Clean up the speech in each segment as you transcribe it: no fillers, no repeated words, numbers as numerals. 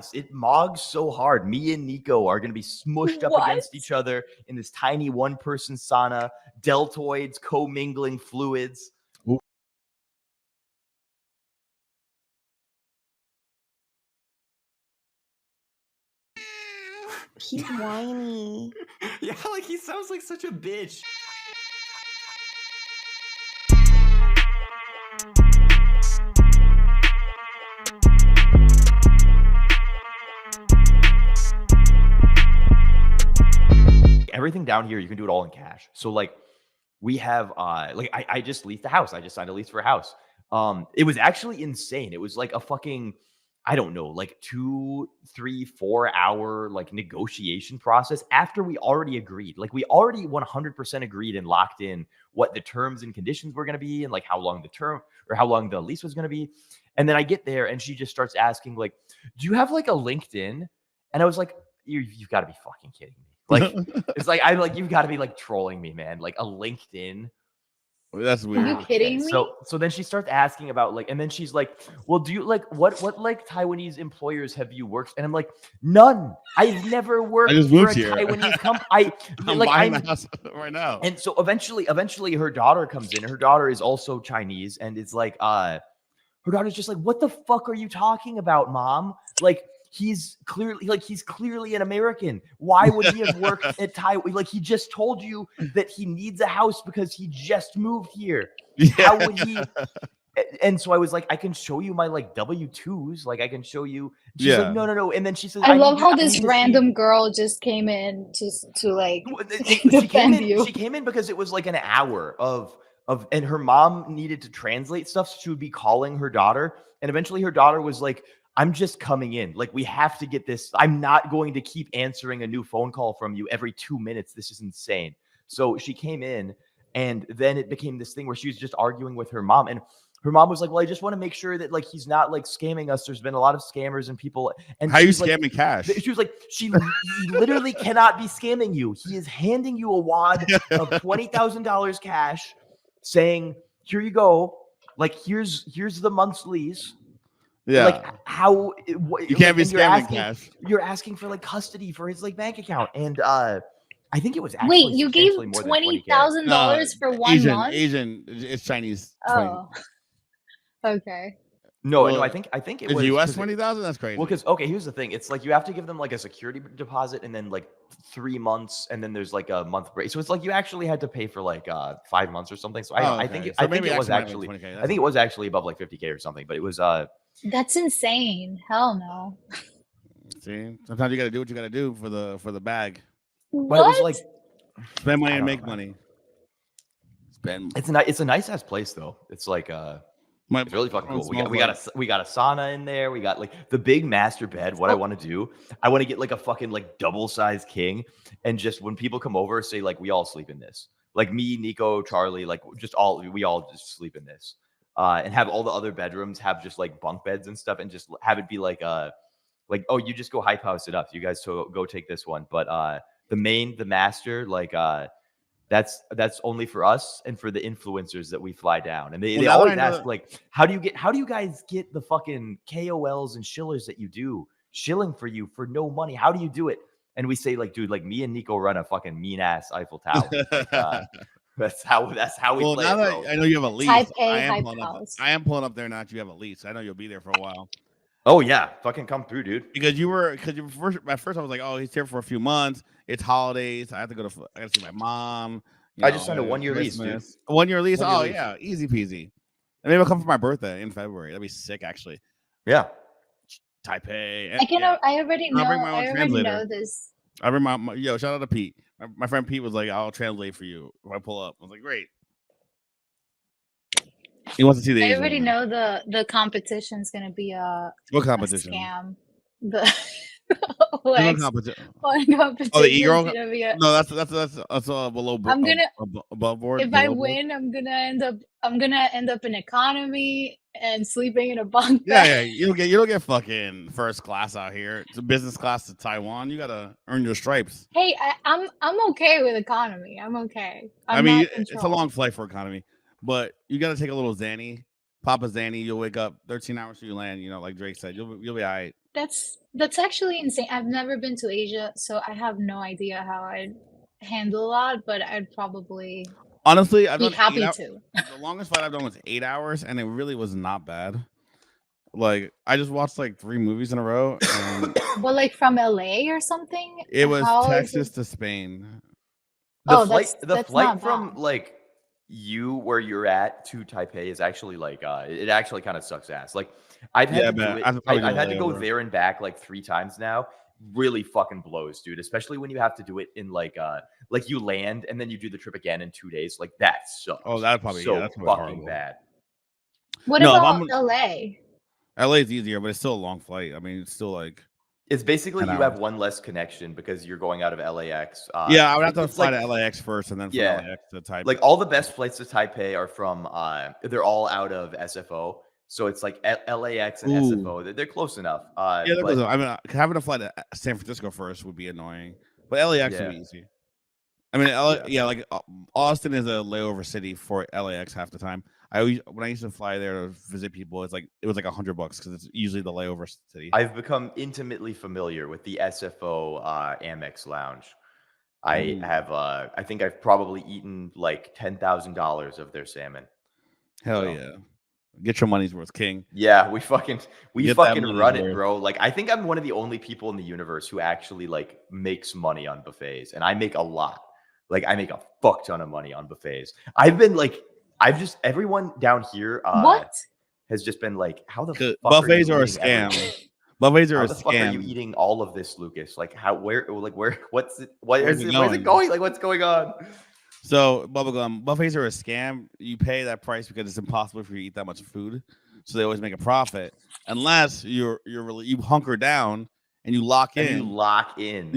house. It mogs so hard. Me and Nico are going to be smushed up against each other in this tiny one-person sauna, deltoids commingling fluids. He's whiny. Yeah, like he sounds like such a bitch. Everything down here, you can do it all in cash. So like we have I just leased a house. I just signed a lease for a house. It was actually insane. It was like a fucking, I don't know, like 2, 3, 4 hour like negotiation process after we already agreed. Like we already 100% agreed and locked in what the terms and conditions were going to be and like how long the term or how long the lease was going to be. And then I get there and she just starts asking like, do you have like a LinkedIn? And I was like, you've got to be fucking kidding me. Like, it's like, I'm like, you've got to be like trolling me, man. Like a LinkedIn. That's weird. Are you kidding me? So then she starts asking about like, and then she's like, well, do you like what like Taiwanese employers have you worked? And I'm like, none. I've never worked for a Taiwanese company. I'm buying the house right now. And so eventually her daughter comes in. Her daughter is also Chinese, and it's like, her daughter's just like, what the fuck are you talking about, mom? Like, he's clearly an American. Why would he have worked at Taiwan? Like, he just told you that he needs a house because he just moved here. Yeah. How would he? And so I was like, I can show you my like W-2s. Like I can show you. She's like, no. And then she says, I love how this random girl just came in just to like defend you. She came in because it was like an hour of and her mom needed to translate stuff. So she would be calling her daughter. And eventually her daughter was like, I'm just coming in. Like, we have to get this. I'm not going to keep answering a new phone call from you every 2 minutes. This is insane. So she came in, and then it became this thing where she was just arguing with her mom. And her mom was like, well, I just want to make sure that like he's not like scamming us. There's been a lot of scammers and people. And how are you scamming cash? She was like, he literally cannot be scamming you. He is handing you a wad of $20,000 cash saying, here you go. Like, here's the month's lease. Yeah. Like how you can't be scamming cash. You're asking for like custody for his like bank account. And I think it was actually wait, you gave $20,000 for 1 month? Asian, it's Chinese. Oh. Okay. No, I think it was US 20,000. That's crazy. Well, because okay, here's the thing. It's like you have to give them like a security deposit and then like 3 months, and then there's like a month break. So it's like you actually had to pay for like 5 months or something. So I think it was actually above like 50K or something. But it was That's insane. Hell no. See, sometimes you got to do what you got to do for the bag. But it was like spend money and make money. It's a nice ass place though. It's like it's really fucking cool. We got a sauna in there. We got like the big master bed. What I want to do, I want to get like a fucking like double sized king, and just when people come over, say like we all sleep in this. Like me, Nico, Charlie, like we all just sleep in this. And have all the other bedrooms have just like bunk beds and stuff, and just have it be like oh, you just go hype house it up. You guys go take this one. But the master, like that's only for us and for the influencers that we fly down. And they always ask like, how do you guys get the fucking KOLs and shillers that you do shilling for you for no money? How do you do it? And we say like, dude, like me and Nico run a fucking mean ass Eiffel Tower. That's how we play. Now that I know you have a lease, I am pulling up there now that you have a lease. I know you'll be there for a while. Oh yeah, fucking come through, dude. Because at first I was like, oh, he's here for a few months. It's holidays. I gotta see my mom. I just signed a 1-year lease, dude. A 1-year lease. Yeah, easy peasy. And maybe I'll come for my birthday in February. That'd be sick, actually. Yeah. Taipei. I already know this. I bring my shout out to Pete. My friend Pete was like, I'll translate for you if I pull up. I was like, great. He wants to see the. I already know the competition's gonna be what competition? A scam. One competition. Oh, the e-girl. No, that's below. I'm gonna above board. If I win, I'm gonna end up in economy and sleeping in a bunk bed. Yeah. You don't get fucking first class out here. It's a business class to Taiwan. You gotta earn your stripes. Hey, I'm okay with economy. I'm okay. It's a long flight for economy, but you gotta take a little Zanny, pop a Zanny. You'll wake up 13 hours till you land. You know, like Drake said, you'll be all right. That's actually insane. I've never been to Asia, so I have no idea how I'd handle that, but I'd probably Honestly, I've be done 8 happy hours. to. The longest flight I've done was 8 hours, and it really was not bad. Like I just watched like 3 movies in a row, and But like from LA or something? it was How is Texas it? to Spain. Oh, the that's flight not from bad. like you where you're at to Taipei is actually like it actually kind of sucks ass. Like I've had Yeah, to do man. it. I probably I've do a had to go layover. there and back like 3 times now. Really fucking blows, dude. Especially when you have to do it in like you land and then you do the trip again in 2 days. Like that sucks. Oh, that probably so that's probably fucking horrible. bad. What No, if about I'm LA? LA is easier, but it's still a long flight. I mean, it's still like It's basically 10 you have hours. one less connection because you're going out of LAX. Yeah, I would have to It's fly like to LAX first, and then from yeah, LAX to Taipei. like all the best flights to Taipei are from they're all out of SFO. So it's like LAX and Ooh. SFO. They're close enough. Yeah, they're but close. I mean, having to fly to San Francisco first would be annoying, but LAX would be easy. I mean, like Austin is a layover city for LAX half the time. When I used to fly there to visit people, it was like $100 because it's usually the layover city. I've become intimately familiar with the SFO Amex lounge. I have I think I've probably eaten like $10,000 of their salmon. Hell yeah. Get your money's worth, King. Yeah, we fucking run it, worth. bro. Like I think I'm one of the only people in the universe who actually like makes money on buffets, and I make a lot. Like I make a fuck ton of money on buffets. Everyone down here What? has just been like, how the fuck buffets are you a eating scam. everything? Buffets are How a the fuck are you scam. eating all of this, Lucas? Like what's it? Where's it going? going? Like what's going on? So bubblegum buffets are a scam. You pay that price because it's impossible for you to eat that much food. So they always make a profit unless you hunker down and you lock in. You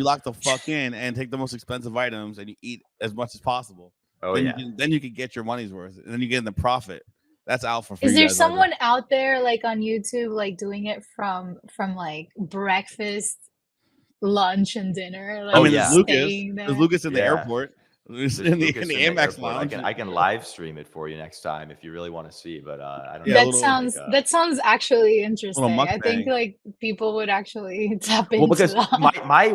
lock the fuck in and take the most expensive items and you eat as much as possible. Oh then you can get your money's worth and then you get in the profit. That's alpha for you. Is there someone out there like on YouTube like doing it from like breakfast, lunch, and dinner? Like, there's Lucas in the airport. There's in the Amex lounge. I can live stream it for you next time if you really want to see. But I don't know. That sounds actually interesting. I think mukbang. like people would actually tap into because that. my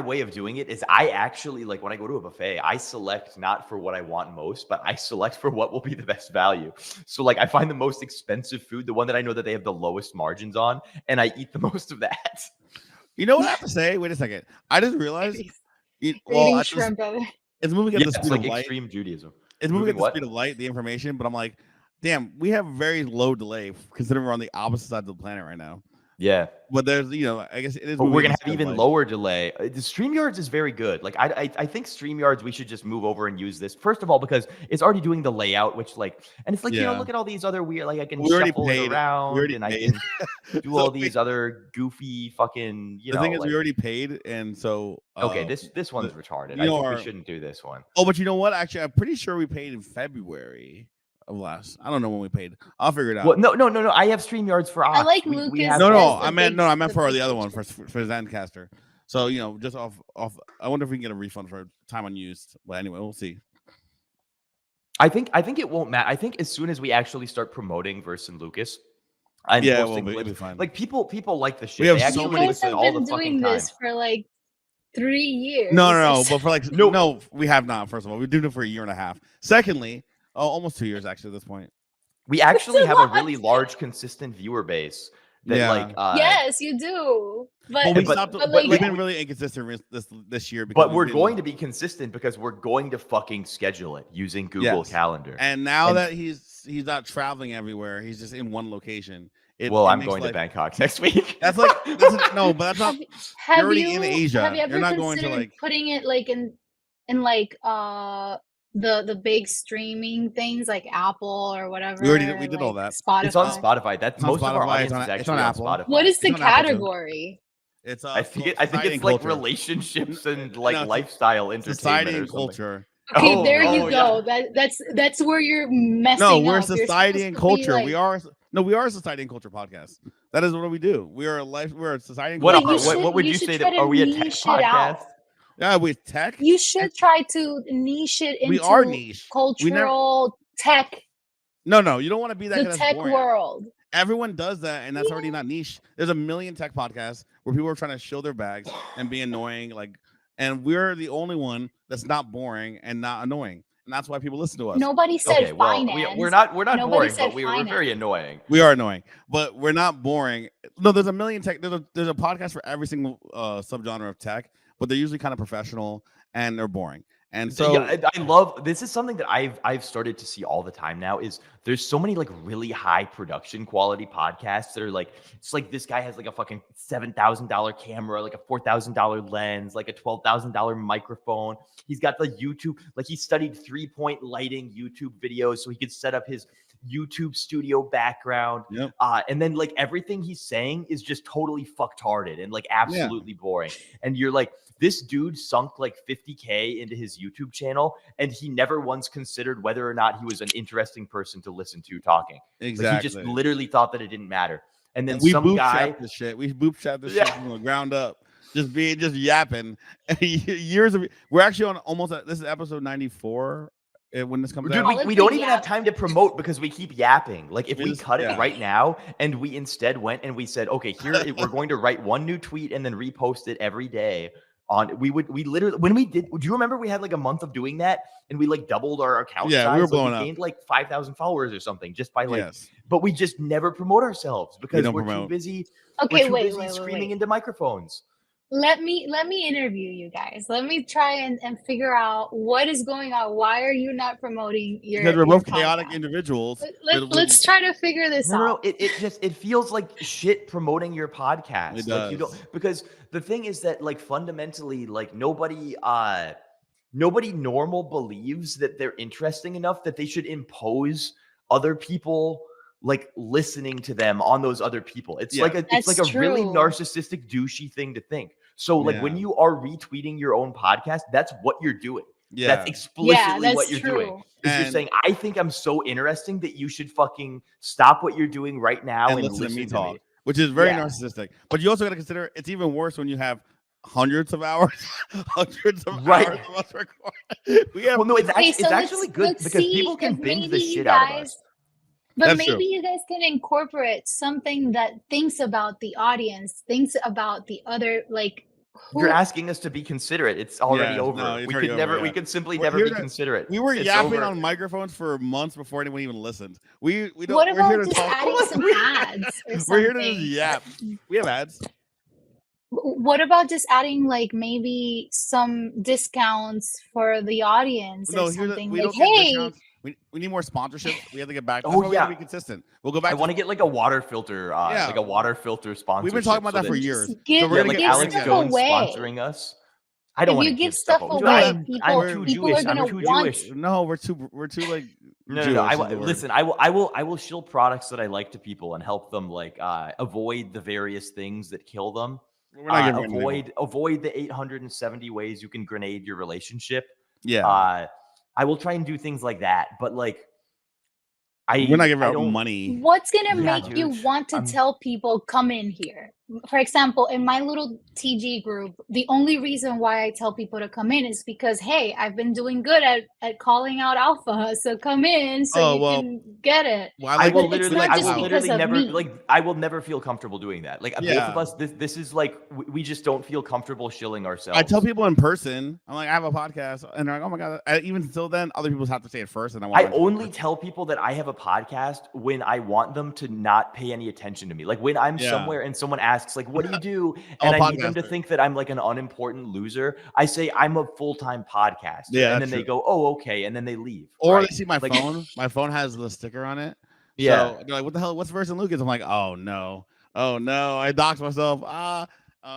way of doing it is I actually like when I go to a buffet, I select not for what I want most, but I select for what will be the best value. So like I find the most expensive food, the one that I know that they have the lowest margins on, and I eat the most of that. You know what I have to say? Wait a second. I just realized. Shrimp. It's moving at the speed like of light. Extreme Judaism. It's moving at the speed of light, the information, but I'm like, damn, we have very low delay considering we're on the opposite side of the planet right now. Yeah. But there's, I guess it is. But we're going to have even lower delay. The StreamYards is very good. Like, I think StreamYards, we should just move over and use this. First of all, because it's already doing the layout, which like, and it's like, look at all these other weird, like I can shuffle it around and I can do all these other goofy fucking, The thing is, we already paid. And so. Okay, this one's retarded. I think we shouldn't do this one. Oh, but you know what? Actually, I'm pretty sure we paid in February. Of last, I don't know when we paid. I'll figure it out. Well, no. I have StreamYards for I like Lucas. I meant for the other one for Zencaster. So just off. I wonder if we can get a refund for time unused. But anyway, we'll see. I think it won't matter. I think as soon as we actually start promoting Verse and Lucas, it'll be fine. Like people like the shit. We have they so many. You guys have been doing this for like 3 years. No. But for like no, we have not. First of all, we've been doing it for a year and a half. Secondly. Oh, almost 2 years actually at this point. We actually have a really large, consistent viewer base. That yes, you do. But we've been really inconsistent this year. But we're going to be consistent because we're going to fucking schedule it using Google Calendar. And now that he's not traveling everywhere, he's just in one location. I'm going to Bangkok next week. That's like no, but that's not. You're already in Asia. Have you ever You're not going to like putting it like in like the big streaming things like Apple or whatever. We did all that. Spotify. It's on Spotify. That's most of our audience is actually on Spotify. What is the category? It's I think it's like relationships and like lifestyle entertainment. Society and culture. Okay, there you go. Yeah. That's where you're messing up. No, we're society and culture. We are a society and culture podcast. That is what we do. We're a society and culture. What would you say? Are we a tech podcast? Yeah, with tech. You should try to niche it into we are niche. Cultural tech. No, you don't want to be that. The tech world. everyone does that, and that's already not niche. There's a million tech podcasts where people are trying to show their bags and be annoying, and we're the only one that's not boring and not annoying, and that's why people listen to us. Nobody said finance. We're not Nobody boring, said but we're very annoying. We are annoying, but we're not boring. No, there's a million tech. There's a podcast for every single subgenre of tech, but they're usually kind of professional and they're boring. And so yeah, I love this is something that I've started to see all the time now is there's so many like really high production quality podcasts that are like, it's like this guy has like a fucking $7,000 camera, like a $4,000 lens, like a $12,000 microphone. He's got the YouTube, like he studied 3-point lighting YouTube videos so he could set up his YouTube studio background. Yep. And then like everything he's saying is just totally fucktarded and like absolutely boring. And you're like, this dude sunk like 50K into his YouTube channel, and he never once considered whether or not he was an interesting person to listen to talking. Exactly. Like, he just literally thought that it didn't matter. And then we some guy, this shit. We boop chat this shit from the ground up. Just yapping. Years of we're actually on almost this is episode 94 when this comes out. Dude, we don't even have time to promote because we keep yapping. Like if we cut it right now and we instead went and we said, okay, here we're going to write one new tweet and then repost it every day. We literally when we did, do you remember we had like a month of doing that and we like doubled our account size? We were blowing up. Gained like 5,000 followers or something just by but we just never promote ourselves because we're too busy. Okay, we're too busy screaming into microphones. Let me interview you guys. Let me try and figure out what is going on. Why are you not promoting your? Because we're both podcast? chaotic individuals. Let's try to figure this out. No, it feels like shit promoting your podcast. It like does. you don't, because the thing is that like fundamentally like nobody normal believes that they're interesting enough that they should impose other people like listening to them on those other people. It's like a really narcissistic douchey thing to think. So like when you are retweeting your own podcast, that's what you're doing. Yeah. That's explicitly that's what you're doing. Is you're And- saying, I think I'm so interesting that you should fucking stop what you're doing right now and listen to me talk. Which is very narcissistic. But you also got to consider it's even worse when you have hundreds of hours hours of us recording. We have it's actually good because people can binge the shit out of us. But That's maybe true. you guys can incorporate something that thinks about the audience, thinks about the other, like. You're asking us to be considerate. It's already over. No, it's we already could over, never. yeah. We could simply We're never here be to- considerate. We were It's yapping over. on microphones for months before anyone even listened. We don't. What we're about here to just talk. adding some ads or something? We're here to just yap. We have ads. What about just adding like maybe some discounts for the audience or something? We Like, don't get hey, discounts. We need more sponsorships. We have to get back. Oh, That's why we gotta be consistent. We'll go back. I want to get like a water filter, like a water filter sponsor. We've been talking about that for years. give, So we're gonna like get Alex stuff Jones away. sponsoring us. I don't If want you to give stuff away, people Jewish. are gonna I'm too want. Jewish. No, we're too like. No. Jewish Listen, I will shill products that I like to people and help them like avoid the various things that kill them. We're not giving Avoid the 870 ways you can grenade your relationship. Yeah. I will try and do things like that, but like we're not giving out money. What's gonna make dude. you want to tell people come in here? For example, in my little TG group, the only reason why I tell people to come in is because, hey, I've been doing good at calling out alpha, so come in so can get it. Well, I will It's literally, not I just will because literally of never me. like. I will never feel comfortable doing that. Like both of us, this is like we just don't feel comfortable shilling ourselves. I tell people in person, I'm like, I have a podcast, and they're like, oh my god. Even until then, other people have to say it first, and I only tell people that I have a podcast when I want them to not pay any attention to me. Like when I'm somewhere and someone asks, like, "What do you do?" And I need them to think that I'm like an unimportant loser. I say I'm a full-time podcaster, and then they go, "Oh, okay," and then they leave. Or they see my phone. My phone has the sticker on it. Yeah. So they're like, "What the hell? What's Version Lucas?" I'm like, "Oh no, I doxed myself.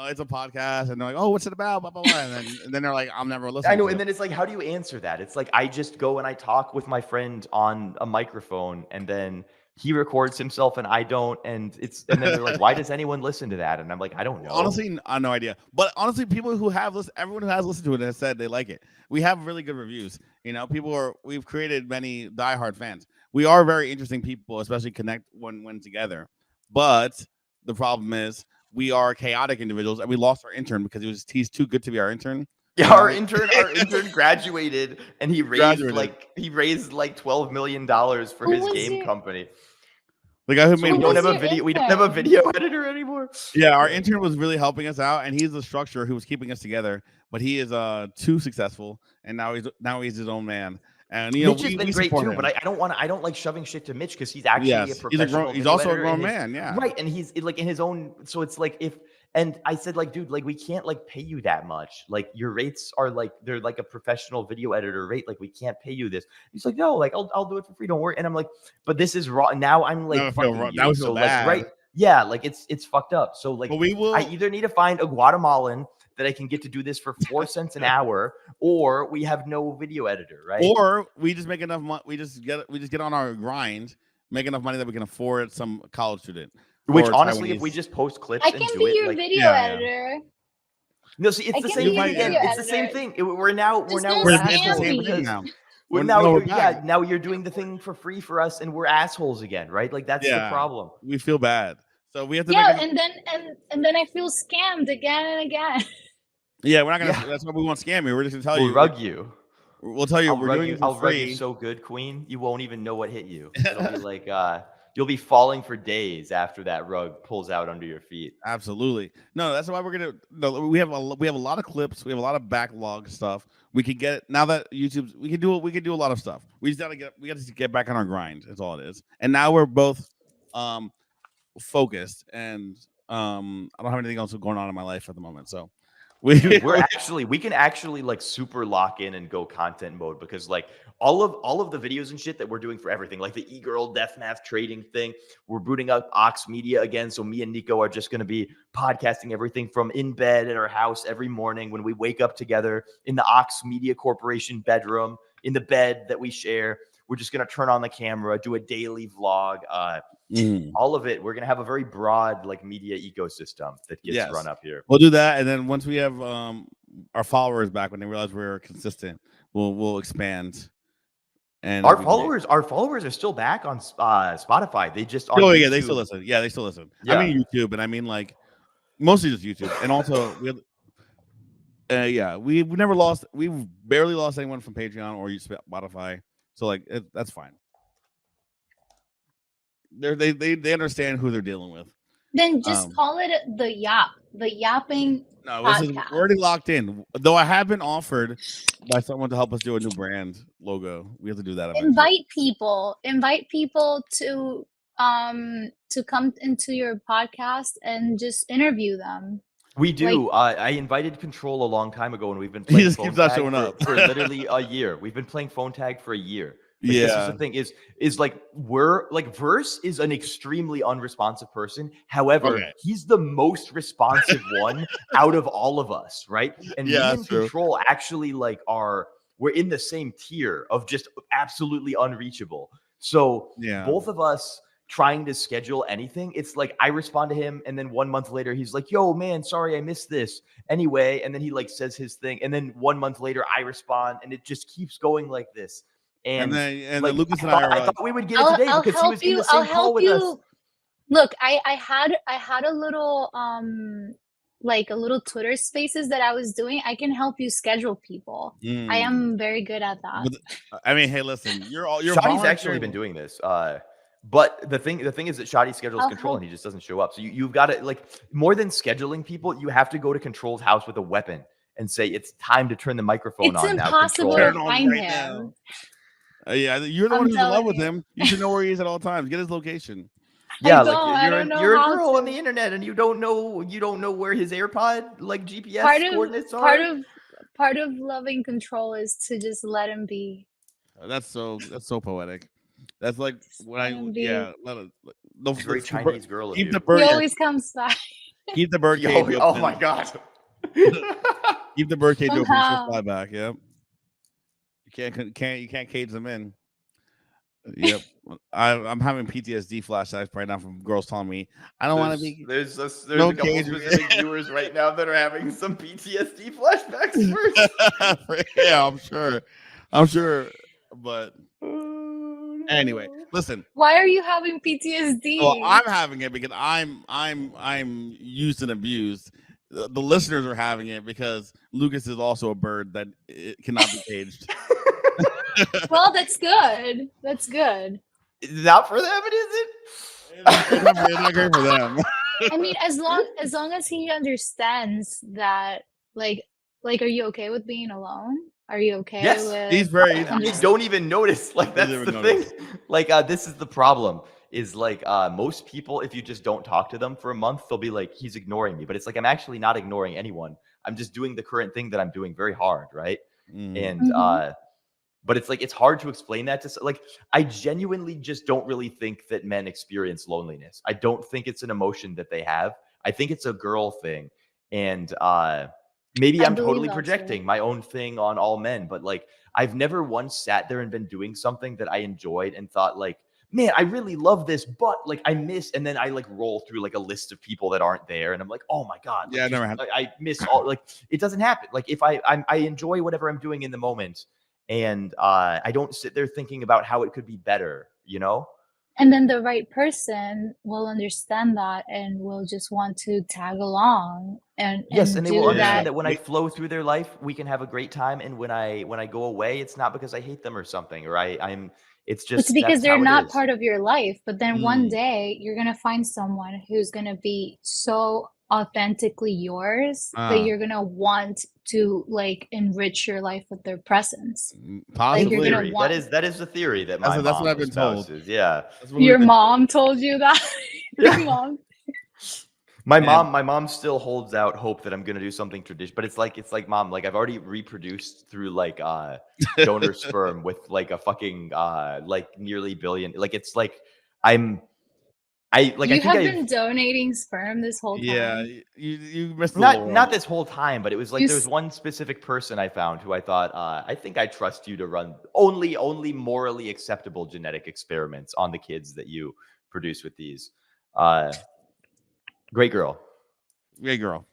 It's a podcast." And they're like, "Oh, what's it about?" Blah blah blah. And then they're like, "I'm never listening." I know. And then it's like, how do you answer that? It's like I just go and I talk with my friend on a microphone, and then he records himself and I don't, and then they're like, why does anyone listen to that? And I'm like, I don't know. Honestly, I have no idea. But honestly, people who have listened, everyone who has listened to it has said they like it. We have really good reviews. You know, we've created many diehard fans. We are very interesting people, especially connect when together. But the problem is we are chaotic individuals, and we lost our intern because he's too good to be our intern. Yeah, our intern graduated, and he raised like $12 million for his game company. The guy who So made we don't have a your video. We don't have a intern? video editor anymore. Yeah, our intern was really helping us out, and he's the structurer who was keeping us together. But he is too successful, and now he's his own man. And Mitch has been great support too, him. but I don't like shoving shit to Mitch because he's actually a Yes, professional. he's video also a editor grown in his- man. Yeah, right, and he's like in his own. So it's like and I said like, dude, like we can't like pay you that much. Like your rates are like they're like a professional video editor rate. Like we can't pay you this. He's like, no, like I'll do it for free. Don't worry. And I'm like, but this is raw. Now I'm like, Now I feel fucking wrong. you. Now I feel So bad. like, right, yeah, like it's fucked up. So like, but we will. I either need to find a Guatemalan that I can get to do this for 4 cents an hour, or we have no video editor, right? Or we just make enough money. We just get on our grind, make enough money that we can afford some college student. Which or honestly, if Taiwanese. we just post clips I and can do be it, your like, video yeah. editor. no, see, it's I the can same be your thing again. video It's the same editor. thing. We're now Just we're don't We're scam it's the same me. thing now. Well, We're- now no, we're you're, back. now you're doing the thing for free for us, and we're assholes again, right? Like that's the Yeah. problem. We feel bad, so we have to. Yeah, make and then I feel scammed again and again. yeah, we're not gonna. Yeah. That's why we won't scam you. We're just gonna tell We'll you. rug you. We'll tell you. I'll We're rug doing you. it for I'll rug you free. so good, Queen. You won't even know what hit you. It'll be like you'll be falling for days after that rug pulls out under your feet. Absolutely. No, that's why we're gonna. No, we have a lot of clips. We have a lot of backlog stuff. We could get now that YouTube's. We can do a lot of stuff. We just we gotta get back on our grind. That's all it is. And now we're both focused, and I don't have anything else going on in my life at the moment. So we can actually like super lock in and go content mode, because like all of the videos and shit that we're doing for everything, like the e-girl deathmatch trading thing, we're booting up Ox Media again. So me and Nico are just going to be podcasting everything from in bed at our house every morning when we wake up together in the Ox Media Corporation bedroom, in the bed that we share. We're just going to turn on the camera, do a daily vlog. All of it. We're going to have a very broad like media ecosystem that gets run up here. We'll do that, and then once we have our followers back, when they realize we're consistent, we'll expand. And our followers are still back on Spotify. They just on yeah, YouTube. they still listen. Yeah, they still listen. Yeah. I mean YouTube, and I mean like mostly just YouTube, and also we have, we've barely lost anyone from Patreon or Spotify, so like that's fine. They understand who they're dealing with. Then just call it the yapping. No, podcast. we're already locked in. Though I have been offered by someone to help us do a new brand logo. We have to do that. Invite people to come into your podcast and just interview them. We do. I invited Control a long time ago, and we've been playing phone tag for literally a year. We've been playing phone tag for a year. Like, this is the thing is like we're like Verse is an extremely unresponsive person. However, he's the most responsive one out of all of us, right? And me and Control actually like we're in the same tier of just absolutely unreachable. So both of us trying to schedule anything, it's like I respond to him, and then 1 month later he's like, yo man, sorry I missed this anyway, and then he like says his thing, and then 1 month later I respond, and it just keeps going like this. And then Lucas and I thought we would get it today because he was in the same call with us. Look, I had a little like a little Twitter spaces that I was doing. I can help you schedule people. I am very good at that. I mean, hey, listen, you're Shadi's actually been doing this. But the thing is that Shadi schedules Control and he just doesn't show up. So you've got to, like, more than scheduling people, you have to go to Control's house with a weapon and say it's time to turn the microphone on now. It's impossible to find him. Yeah, you're the one who's in love with him. You should know where he is at all times. Get his location. Yeah, you're a girl on the internet and you don't know where his AirPod like GPS coordinates are. Part of loving Control is to just let him be. That's so poetic. That's like when very Chinese girl. He always comes back. Keep the birdcage open. Oh my god. Keep the birdcage open. She'll fly back. Yep. You can't cage them in. Yep. I'm having PTSD flashbacks right now from girls telling me I don't want to be. There's a couple specific viewers right now that are having some PTSD flashbacks first. Yeah, I'm sure, but anyway, listen. Why are you having PTSD? Well, I'm having it because I'm used and abused. The listeners are having it because Lucas is also a bird that it cannot be caged. Well, that's good. That's good. Not for them, is it? It's not great for them. I mean, as long as he understands that, like, are you okay with being alone? Are you okay Yes, with? He's very. You don't even notice. Like that's even the notice. thing. Like this is the problem. Is like most people, if you just don't talk to them for a month, they'll be like, he's ignoring me. But it's like I'm actually not ignoring anyone. I'm just doing the current thing that I'm doing very hard, right? And but it's like it's hard to explain that to like I genuinely just don't really think that men experience loneliness. I don't think it's an emotion that they have. I think it's a girl thing. And maybe I'm totally projecting my own thing on all men, but like I've never once sat there and been doing something that I enjoyed and thought like, man, I really love this, but like I miss, and then I like roll through like a list of people that aren't there, and I'm like, oh my god, like, Yeah, never had. I miss all. Like it doesn't happen. Like if I enjoy whatever I'm doing in the moment, and I don't sit there thinking about how it could be better, you know. And then the right person will understand that and will just want to tag along and Yes, and they will understand that. that when I flow through their life, we can have a great time, and when I go away, it's not because I hate them or something, or I'm. It's just It's because that's they're how it not is. part of your life. But then one day you're gonna find someone who's gonna be so authentically yours that you're gonna want to like enrich your life with their presence. Possibly. Like, you're gonna want... That is the theory that my that's mom what I've been told. espouses. Yeah. Your mom told you that? Your mom. My mom still holds out hope that I'm gonna do something traditional, but it's like mom, like I've already reproduced through like donor sperm with like a fucking like nearly billion. Like it's like you have been donating sperm this whole time. Yeah, you missed not this whole time, but it was like there was one specific person I found who I thought I think I trust you to run only morally acceptable genetic experiments on the kids that you produce with these. Great girl. Great girl.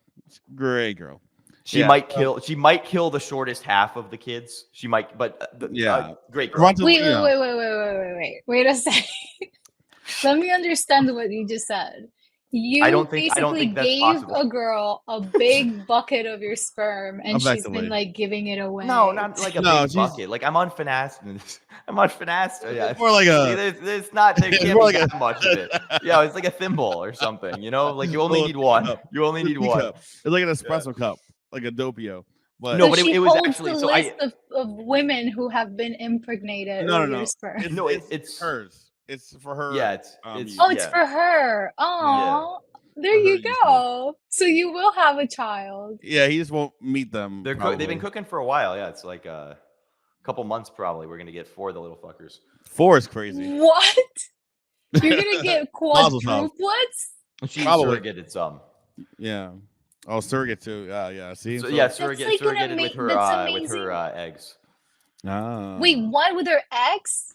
She might kill the shortest half of the kids. She might, but great girl. Wait a second. Let me understand what you just said. I don't think that's gave possible. A girl a big bucket of your sperm, and she's been like giving it away. No, not like a big bucket. Like I'm on Finast. Yeah. It's more like there's not. There can't be like that much of it. Yeah, it's like a thimble or something. You know, like you only need one. You only need one. It's like an espresso cup, like a Doppio. But no, but it was actually the list of women who have been impregnated. No. Sperm. It's hers. It's for her. Yeah, it's for her. Oh, there you go. So you will have a child. Yeah, he just won't meet them. They've been cooking for a while. Yeah, it's like a couple months probably. We're gonna get 4 of the little fuckers. 4 is crazy. What? You're gonna get quadruplets? She surrogated some. Yeah. Oh, surrogate too. Yeah. See. So, yeah, surrogated with her eggs. Ah. Wait, what with her eggs?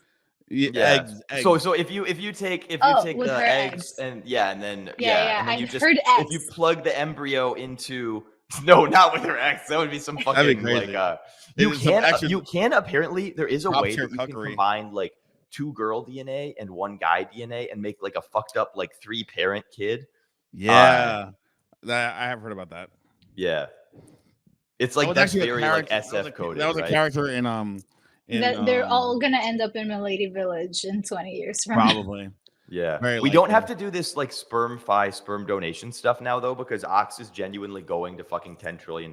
Yeah. Eggs. So if you take the eggs and then if you plug the embryo into not with her eggs, that would be some fucking like you can apparently there is a way that you can combine like 2 girl DNA and 1 guy DNA and make like a fucked up like 3 parent kid. Yeah. I have heard about that. Yeah. It's like that's very like SF coded. That was a character in they're all gonna end up in Milady Village in 20 years from probably. Yeah, we don't have to do this like sperm donation stuff now though, because Ox is genuinely going to fucking $10 trillion.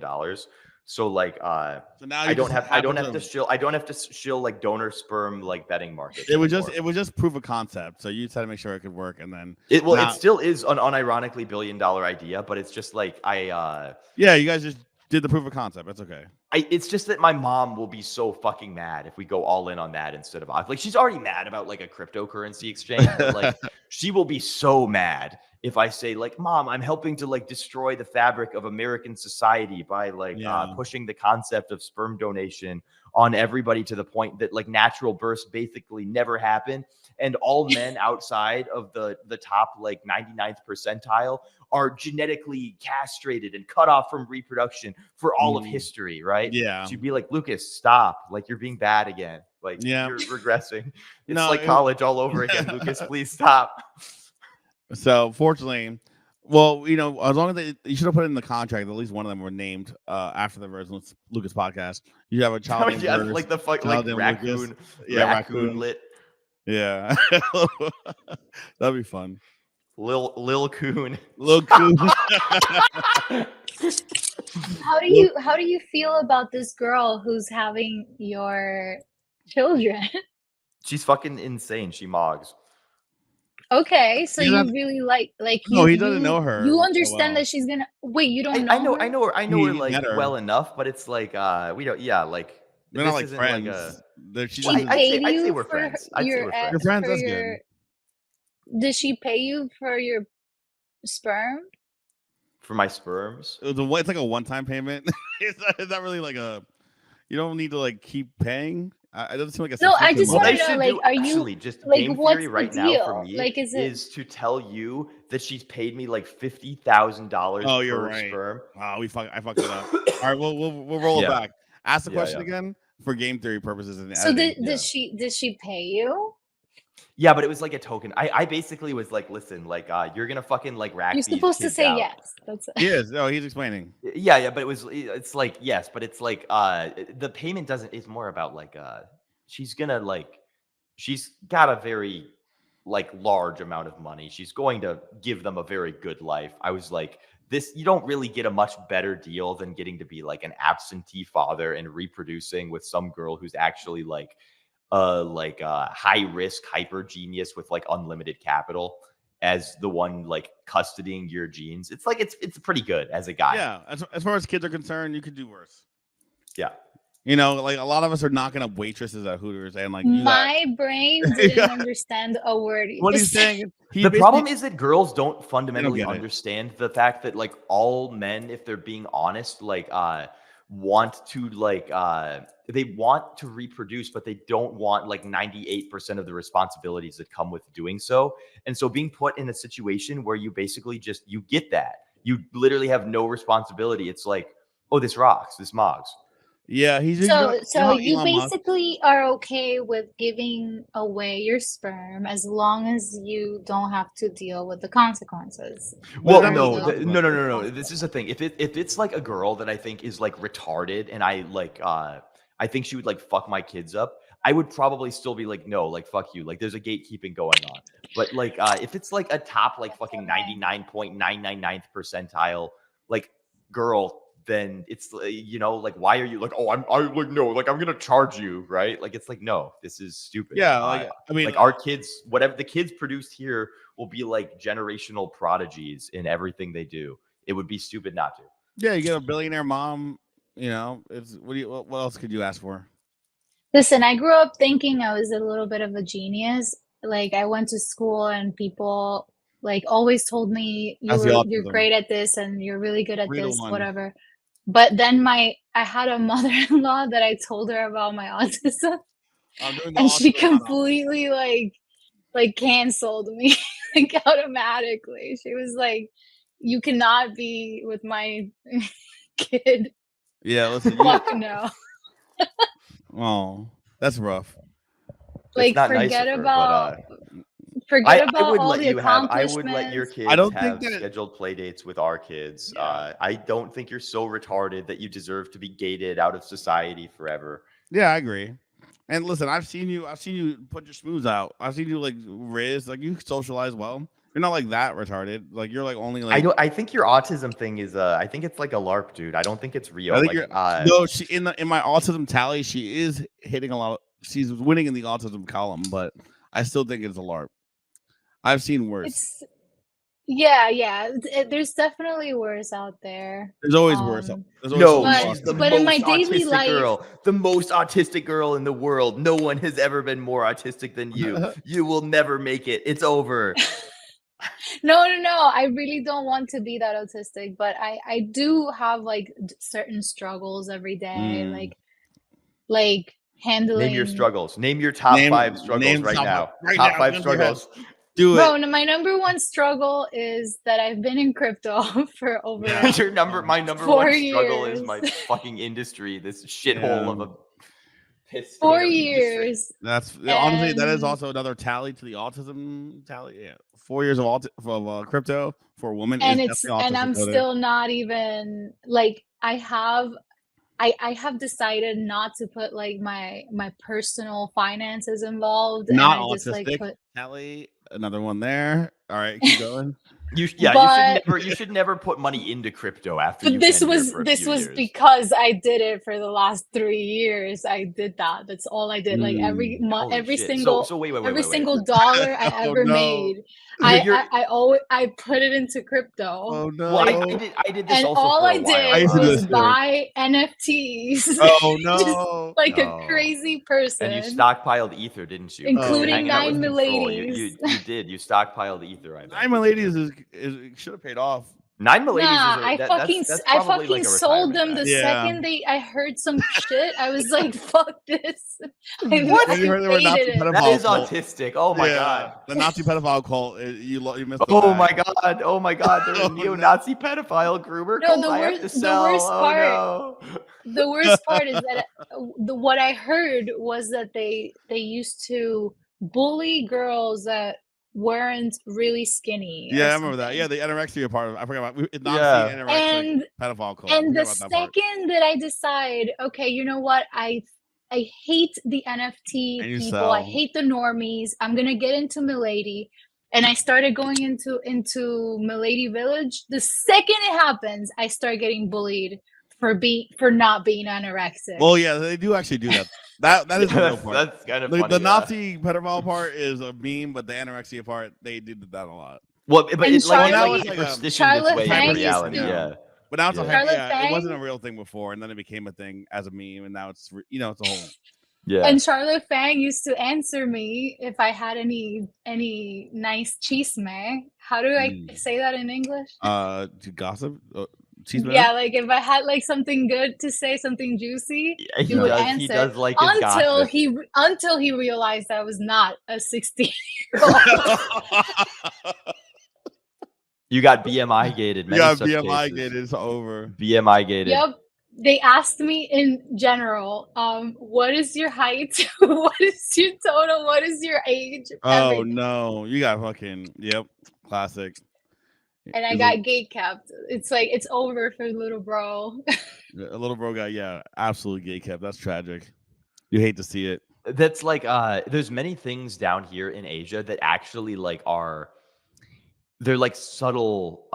So like, so now I don't have to shill like donor sperm like betting markets. It was just proof of concept. So you just had to make sure it could work, and then it still is an unironically $1 billion idea, but it's just like you guys just did the proof of concept. That's okay. It's just that my mom will be so fucking mad if we go all in on that instead of like she's already mad about like a cryptocurrency exchange, but like she will be so mad if I say like, Mom, I'm helping to like destroy the fabric of American society by like pushing the concept of sperm donation on everybody to the point that like natural births basically never happen. And all men outside of the top like 99th percentile are genetically castrated and cut off from reproduction for all of history, right? Yeah. She'd be like, Lucas, stop. Like you're being bad again. Like you're regressing. It's college all over again. Lucas, please stop. So fortunately, well, as long as you should have put it in the contract, at least one of them were named after the version of Lucas podcast. You have a child named like the fuck like raccoon lit. Yeah, that'd be fun. Lil Coon. Lil Coon. How do you feel about this girl who's having your children? She's fucking insane. She mogs. Okay, so He you doesn't- really like No, you he doesn't know her You so understand well. that she's gonna wait. You don't I know know her? I know her He like met her. well enough, but it's like we don't. Yeah, like They're this not like isn't friends. like a. She She doesn't. I'd paid say you we're for friends. I'd say your we're e- Your friends. friends. for That's your. good. Did she pay you for your sperm? For my sperms. It's like a one-time payment. It's not really like a. You don't need to like keep paying. It doesn't seem like a No, I subscription just What want they to know, should like, do, are you actually, just like, game what's theory the right now for deal? me Like, is it is to tell you that she's paid me like $50,000 Oh, you're per right. sperm. Wow, I fucked it up. All right, we'll roll it Yeah. back. Ask the Yeah, question yeah. again for game theory purposes and so? editing. Did she pay you? Yeah, but it was like a token. I basically was like, listen, like you're gonna fucking like rack You're these supposed to kids say out. yes. That's it. He is. No, he's explaining. Yeah, but it's like yes, but it's like the payment doesn't. It's more about like she's gonna like she's got a very like large amount of money. She's going to give them a very good life. I was like, this you don't really get a much better deal than getting to be like an absentee father and reproducing with some girl who's actually like high risk hyper genius with like unlimited capital as the one like custodying your genes. It's like it's pretty good as a guy. Yeah, as far as kids are concerned, you could do worse. Yeah. You know, like a lot of us are knocking up waitresses at Hooters, and like My brain didn't Yeah. understand a word. What you he's said. saying. The problem is that girls don't fundamentally get it. understand the fact that like all men, if they're being honest, like want to like they want to reproduce, but they don't want like 98% of the responsibilities that come with doing so. And so being put in a situation where you basically just you get that. You literally have no responsibility. It's like, oh, this rocks, this mogs. Yeah, he's So you basically are okay with giving away your sperm as long as you don't have to deal with the consequences. Well, Or no, the- no. This is the thing. If it's like a girl that I think is like retarded, and I like, I think she would like fuck my kids up, I would probably still be like, no, like fuck you. Like there's a gatekeeping going on. But like, if it's like a top like fucking 99.999th percentile like girl, then it's you know like why are you like I like no like I'm gonna charge you, right? Like it's like no, this is stupid. Yeah, like I mean, like our kids, whatever the kids produced here will be like generational prodigies in everything they do. It would be stupid not to. yeah, you get a billionaire mom. You know, what else could you ask for? Listen, I grew up thinking I was a little bit of a genius. Like I went to school and people like always told me you're autism. great at this and you're really good at Read this, one. whatever. But then I had a mother-in-law that I told her about my autism, and she completely like canceled me like automatically. She was like, "You cannot be with my kid." Yeah, listen. Fuck no. Oh, that's rough. Like not nice forget of her, about I about would all let the you have. I accomplishments. would let your kids I don't have think that- scheduled play dates with our kids. Yeah. I don't think you're so retarded that you deserve to be gated out of society forever. Yeah, I agree. And listen, I've seen you put your smooths out. I've seen you like Riz, like you socialize well. You're not like that retarded. Like you're like only like I think your autism thing is I think it's like a LARP, dude. I don't think it's real. I think Like, no, she in my autism tally, she is hitting a lot. She's winning in the autism column, but I still think it's a LARP. I've seen worse. It's yeah. There's definitely worse out there. There's always worse. There's always no, But- she's the but most in my daily autistic life- girl, the most autistic girl in the world. No one has ever been more autistic than you. You will never make it. It's over. No. I really don't want to be that autistic, but I do have like certain struggles every day, like handling. Name your struggles. Name your top 5 struggles right now. Top 5 struggles. Do it. Bro, my number one struggle is that I've been in crypto for over My number 4 one struggle is years. my fucking industry. This shithole of a piss. 4 industry. years. That's honestly that is And- also another tally to the autism tally. Yeah, 4 years of crypto for a woman, And is it's definitely and I'm autism coded. still not even like I have I have decided not to put like my personal finances involved, and Not I just like autistic. put. Kelly, another one there. All right, keep going. You But should never put money into crypto after you've this been here was for a few years. because I did it for the last 3 years. I did that. That's all I did. Like every month, Holy every shit. single So wait. every single dollar I Oh, ever no. made, You're- I put it into crypto. Oh no! Well, I did this And also all for I a while. did used to do was this too. buy NFTs. Oh Just no! like No. a crazy person. And you stockpiled ether, didn't you? Including Hanging out with 9 Control. miladies. You did. You stockpiled ether. I bet. 9 miladies is should have paid off. 9 miladies Nah, is I probably fucking like a sold retirement them bag. the Yeah. second I heard some shit. I was like, "Fuck this!" What? I You heard they were Nazi hated it. pedophile That is cult. autistic. Oh my god. The Nazi pedophile cult. You missed. The Oh bag. my god. Oh my god. They're a Oh, no. neo-Nazi pedophile groomer. No, cult the I have worst- to the sell. worst Oh part- no. The worst part is that what I heard was that they used to bully girls that weren't really skinny. Yeah, or I remember that. something. Yeah, the anorexia part of it. I forgot about Nazi Yeah. anorexic pedophile cult. And I the forgot about that part. second that I decide, okay, you know what, I hate the NFT And you people. I sell. hate the normies. I'm gonna get into Milady, and I started going into Milady Village. The second it happens, I start getting bullied for not being anorexic. Well, yeah, they do actually do that. That is the real part. That's kind of The, funny. the Nazi pedophile part is a meme, but the anorexia part, they did that a lot. Well, but And it's like Charlotte- it's like superstition its Charlotte way Fang into used reality. to- Yeah. But now it's a Yeah. hype. Charlotte Yeah, it wasn't a Fang- real thing before, and then it became a thing as a meme, and now it's it's a whole. Yeah. And Charlotte Fang used to answer me if I had any nice chisme. How do I say that in English? To gossip. Yeah, like if I had like something good to say, something juicy, Yeah, he would answer. He does like his until gossip. until he realized I was not a 16-year-old. You got BMI gated. Yeah, such BMI cases. gated. It's over. BMI gated. Yep. They asked me in general, what is your height? What is your total? What is your age? Oh Everything. no, you got fucking classic. And I got gate capped. It's like it's over for little bro. A little bro got absolutely gate kept. That's tragic. You hate to see it. That's like there's many things down here in Asia that actually like they're like subtle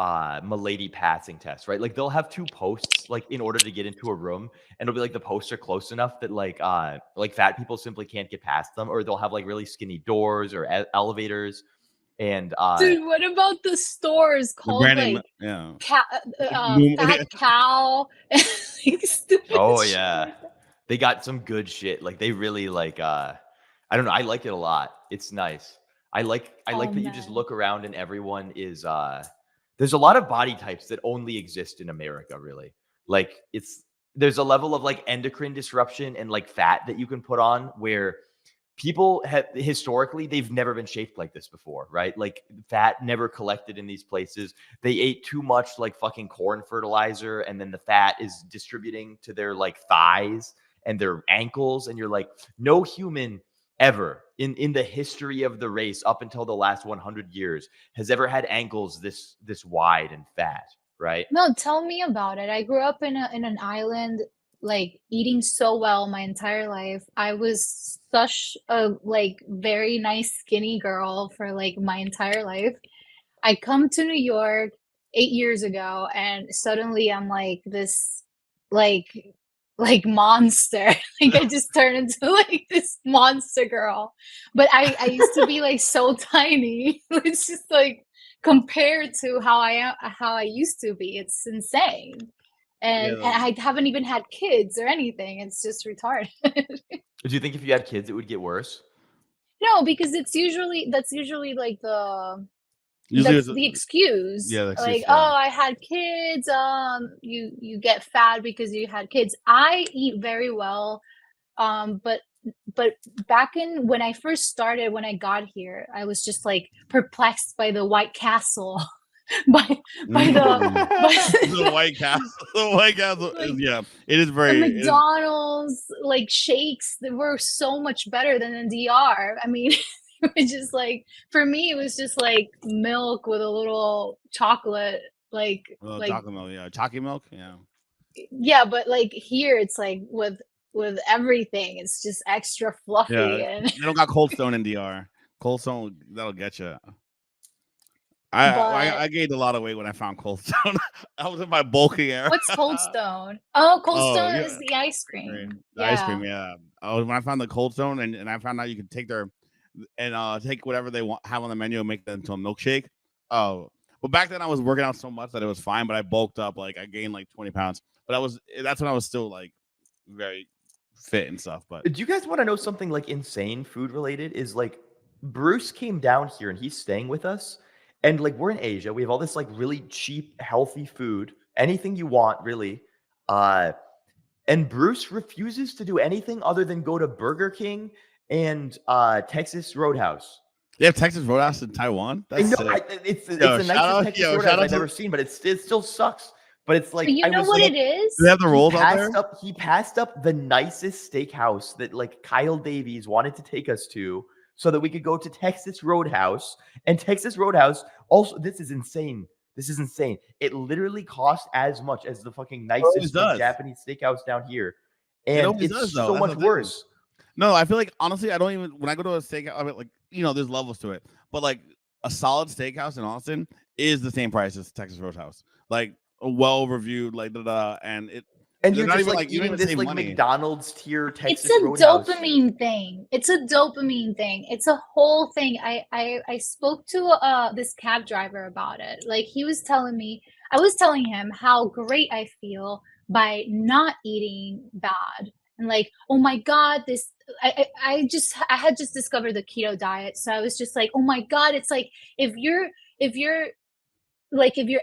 milady passing tests, right? Like they'll have 2 posts like in order to get into a room, and it'll be like the posts are close enough that like fat people simply can't get past them, or they'll have like really skinny doors or elevators. And Dude, what about the stores called branding, like yeah. Fat Cow? Like, stupid oh shit. yeah, they got some good shit. Like they really like I don't know, I like it a lot. It's nice. I like that you just man. look around and everyone is there's a lot of body types that only exist in America, really. Like there's a level of like endocrine disruption and like fat that you can put on where people have historically they've never been shaped like this before, right? Like fat never collected in these places. They ate too much like fucking corn fertilizer, and then the fat is distributing to their like thighs and their ankles, and you're like, no human ever in the history of the race up until the last 100 years has ever had ankles this wide and fat, right? No, tell me about it. I grew up in an island, like eating so well my entire life. I was such a like very nice skinny girl for like my entire life. I come to New York 8 years ago, and suddenly I'm like this like monster. Like I just turned into like this monster girl. But I used to be like so tiny. It's just like compared to how I used to be. It's insane. And I haven't even had kids or anything. It's just retarded. Do you think if you had kids it would get worse? No, because that's usually like the excuse. Yeah, the excuse, like, yeah. oh, I had kids. You get fat because you had kids. I eat very well, but back when I first started, when I got here, I was just like perplexed by the White Castle, by the White Castle. The White Castle is it is very the McDonald's like shakes that were so much better than in DR. I mean. It was just like, for me, it was just like milk with a little chocolate, chocolate milk, chocolate milk, yeah. Yeah, but like here, it's like with everything, it's just extra fluffy. Yeah, And they don't got Cold Stone in DR. Cold Stone, that'll get you. I gained a lot of weight when I found Cold Stone. I was in my bulking era. what's Cold Stone? Oh, Cold Stone yeah. is the ice cream. The ice cream, yeah. When I found the Cold Stone and I found out you could take their and take whatever they have on the menu and make that into a milkshake. Oh, but back then I was working out so much that it was fine, but I bulked up, like I gained like 20 pounds. But that's when I was still like very fit and stuff. But do you guys want to know something like insane food related? Is like Bruce came down here and he's staying with us, and like we're in Asia, we have all this like really cheap, healthy food, anything you want, really. And Bruce refuses to do anything other than go to Burger King and Texas Roadhouse. They have Texas Roadhouse in Taiwan. That's it's the nicest Texas Roadhouse I've ever seen, but it still sucks. But it's like, but you know what it is? Do they have the rolls out there? He passed up the nicest steakhouse that like Kyle Davies wanted to take us to, so that we could go to Texas Roadhouse. And Texas Roadhouse also, this is insane. This is insane. It literally costs as much as the fucking nicest Japanese steakhouse down here, and it's so much worse. No, I feel like honestly, I don't even when I go to a steakhouse. I mean, like there's levels to it, but like a solid steakhouse in Austin is the same price as Texas Roadhouse. Like a well-reviewed, like and it. And you're not even like eating this like money. McDonald's tier Texas Roadhouse. Dopamine thing. It's a dopamine thing. It's a whole thing. I spoke to this cab driver about it. Like he was telling me, I was telling him how great I feel by not eating bad. And like, oh my God, I had just discovered the keto diet. So I was just like, oh my God, it's like if your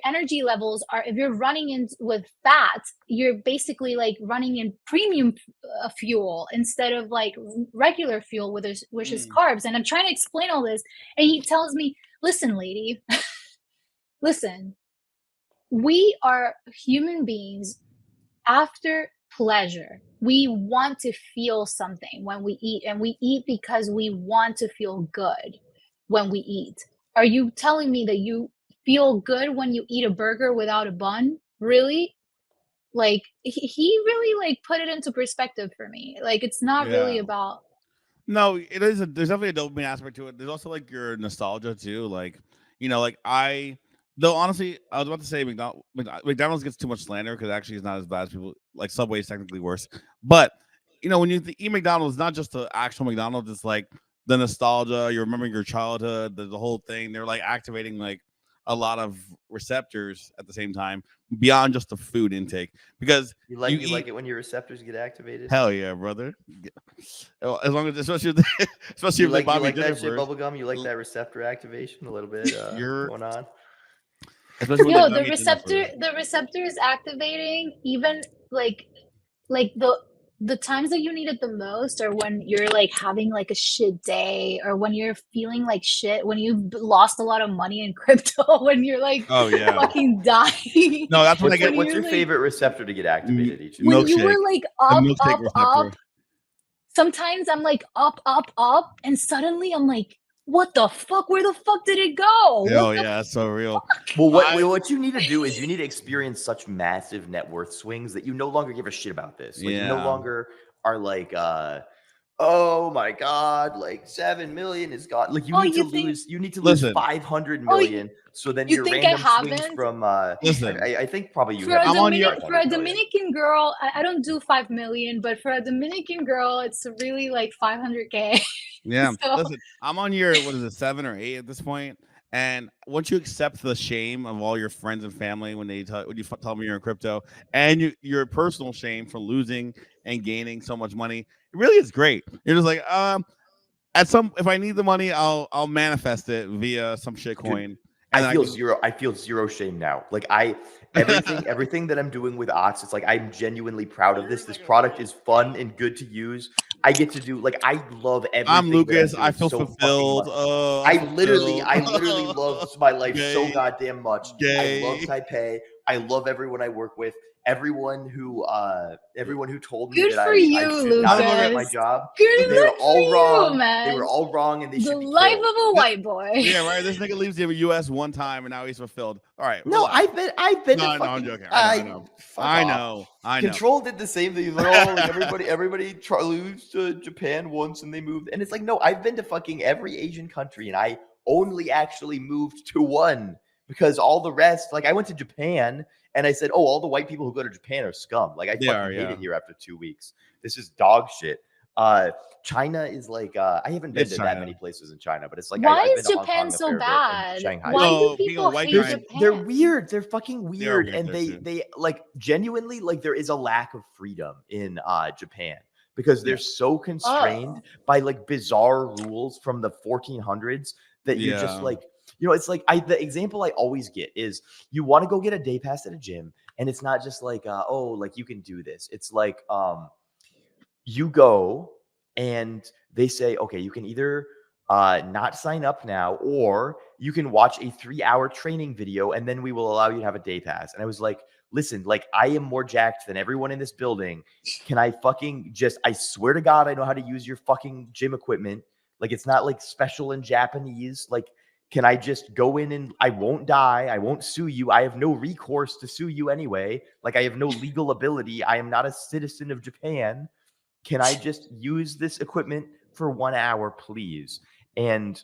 energy levels if you're running in with fat, you're basically like running in premium fuel instead of like regular fuel, which is carbs. And I'm trying to explain all this. And he tells me, listen, lady, listen, we are human beings after pleasure. We want to feel something when we eat, and we eat because we want to feel good when we eat. Are you telling me that you feel good when you eat a burger without a bun? Really? Like he really like put it into perspective for me. Like it's not really about. No, it is. There's definitely a dopamine aspect to it. There's also like your nostalgia too. Like though honestly, I was about to say McDonald's gets too much slander because actually it's not as bad as people like. Subway is technically worse, but when you eat McDonald's, not just the actual McDonald's, it's like the nostalgia. You're remembering your childhood, the whole thing. They're like activating like a lot of receptors at the same time beyond just the food intake, because you like it when your receptors get activated. Hell yeah, brother! As long as especially if they buy me dinner that shit, bubblegum. You like that receptor activation a little bit going on. The receptor is activating even like the times that you need it the most are when you're like having like a shit day, or when you're feeling like shit, when you've lost a lot of money in crypto, when you're like fucking dying. No, that's when what's your favorite receptor to get activated each when you were like up. Sometimes I'm like up, and suddenly I'm like, what the fuck? Where the fuck did it go? Oh yeah, that's so real. Well, what you need to do is you need to experience such massive net worth swings that you no longer give a shit about this. Like, you no longer are like, oh my God, like 7 million is gone. Like you need to lose 500 million. So then your random swings from I think probably you have. For a Dominican girl, I don't do 5 million, but for a Dominican girl, it's really like 500K. Yeah. Listen, I'm on year 7 or 8 at this point. And once you accept the shame of all your friends and family when you tell them you're in crypto, and your personal shame for losing and gaining so much money, it really is great. You're just like, if I need the money, I'll manifest it via some shit coin. And I feel zero shame now. Like everything that I'm doing with Ox, it's like I'm genuinely proud of this. This product is fun and good to use. I get to do I love everything. I'm Lucas. I feel so fulfilled. I literally love my life so goddamn much. I love Taipei. I love everyone I work with. Everyone who told me Good that for I you, should not have at my Lucas. job. Good They were luck for all wrong. you, man. They were all wrong, and they The should be life killed. of a white boy. Yeah, right. This nigga leaves the U.S. one time and now he's fulfilled. All right. No, relax. I've been No, to no, fucking. I'm joking. I know. I know. Control did the same thing. Like, everybody moved to Japan once and they moved, and it's like, no, I've been to fucking every Asian country, and I only actually moved to one because all the rest, like, I went to Japan and I said, oh, all the white people who go to Japan are scum. Like, I fucking hate it here after 2 weeks. This is dog shit. China is like I haven't been to that many places in China, but it's like why I've is been to Japan Hong Kong so bad? bad? Why do people hate Japan? They're weird. They're fucking weird, weird and too. they like genuinely like there is a lack of freedom in Japan because they're so constrained by like bizarre rules from the 1400s that you're just like, you know, it's like the example I always get is you want to go get a day pass at a gym, and it's not just like oh, like you can do this. It's like you go and they say, okay, you can either not sign up now, or you can watch a 3-hour training video and then we will allow you to have a day pass. And I was like, listen, like I am more jacked than everyone in this building. Can I fucking I swear to God, I know how to use your fucking gym equipment. Like it's not like special in Japanese. Like, can I just go in and I won't die? I won't sue you. I have no recourse to sue you anyway. Like I have no legal ability. I am not a citizen of Japan. Can I just use this equipment for 1 hour, please? And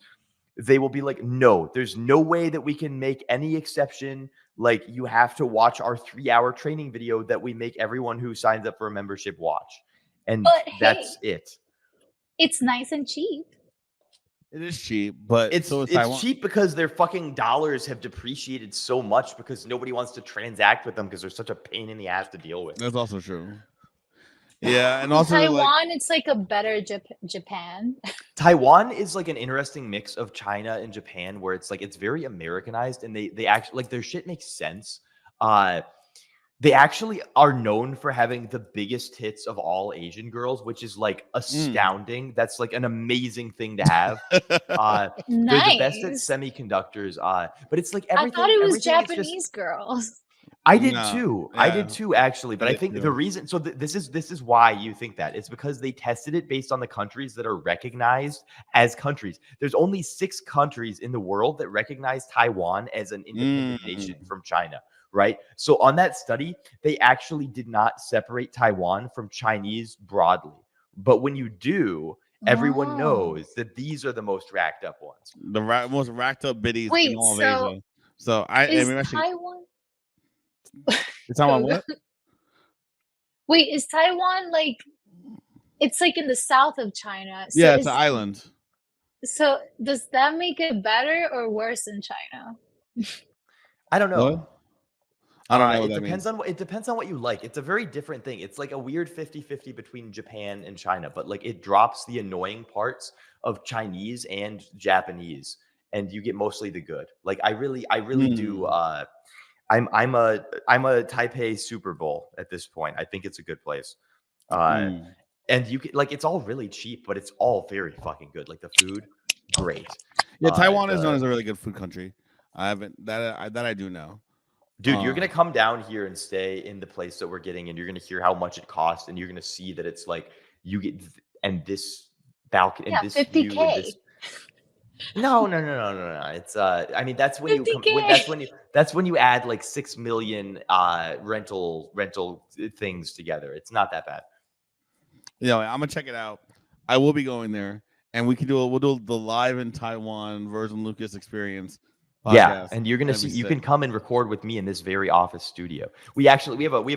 they will be like, no, there's no way that we can make any exception. Like you have to watch our 3-hour training video that we make everyone who signs up for a membership watch. And that's it. It's nice and cheap. It is cheap, but it's cheap because their fucking dollars have depreciated so much because nobody wants to transact with them because they're such a pain in the ass to deal with. That's also true. Yeah, and also Taiwan, it's like a better Japan. Taiwan is like an interesting mix of China and Japan, where it's like it's very Americanized, and they actually like their shit makes sense. They actually are known for having the biggest tits of all Asian girls, which is like astounding. That's like an amazing thing to have. Nice. They're the best at semiconductors. But it's like everything. I thought it was Japanese girls. I did too. Yeah. I did too, actually. But I think the reason, so this is why you think that. It's because they tested it based on the countries that are recognized as countries. There's only 6 countries in the world that recognize Taiwan as an independent nation from China, right? So on that study, they actually did not separate Taiwan from Chinese broadly. But when you do, everyone knows that these are the most racked up ones. The most racked up biddies in all of Asia. So Taiwan. You're talking about what? Wait, is Taiwan like? It's like in the south of China. So yeah, it's an island. So does that make it better or worse than China? I don't know. What? I don't know what it that depends means. it depends on what you like. It's a very different thing. It's like a weird 50-50 between Japan and China, but like it drops the annoying parts of Chinese and Japanese, and you get mostly the good. Like I really do. I'm a Taipei Super Bowl at this point. I think it's a good place. And you can like it's all really cheap, but it's all very fucking good. Like the food, great. Yeah, Taiwan is known as a really good food country. I haven't that I do know. Dude, you're gonna come down here and stay in the place that we're getting, and you're gonna hear how much it costs, and you're gonna see that it's like you get and this balcony and this view and this. No. It's I mean that's when you come. That's when you add like 6 million rental things together. It's not that bad. Yeah, I'm gonna check it out. I will be going there, and we'll do the live in Taiwan Virgin Lucas experience. Podcast. Yeah, and you're gonna see. You can come and record with me in this very office studio. We have a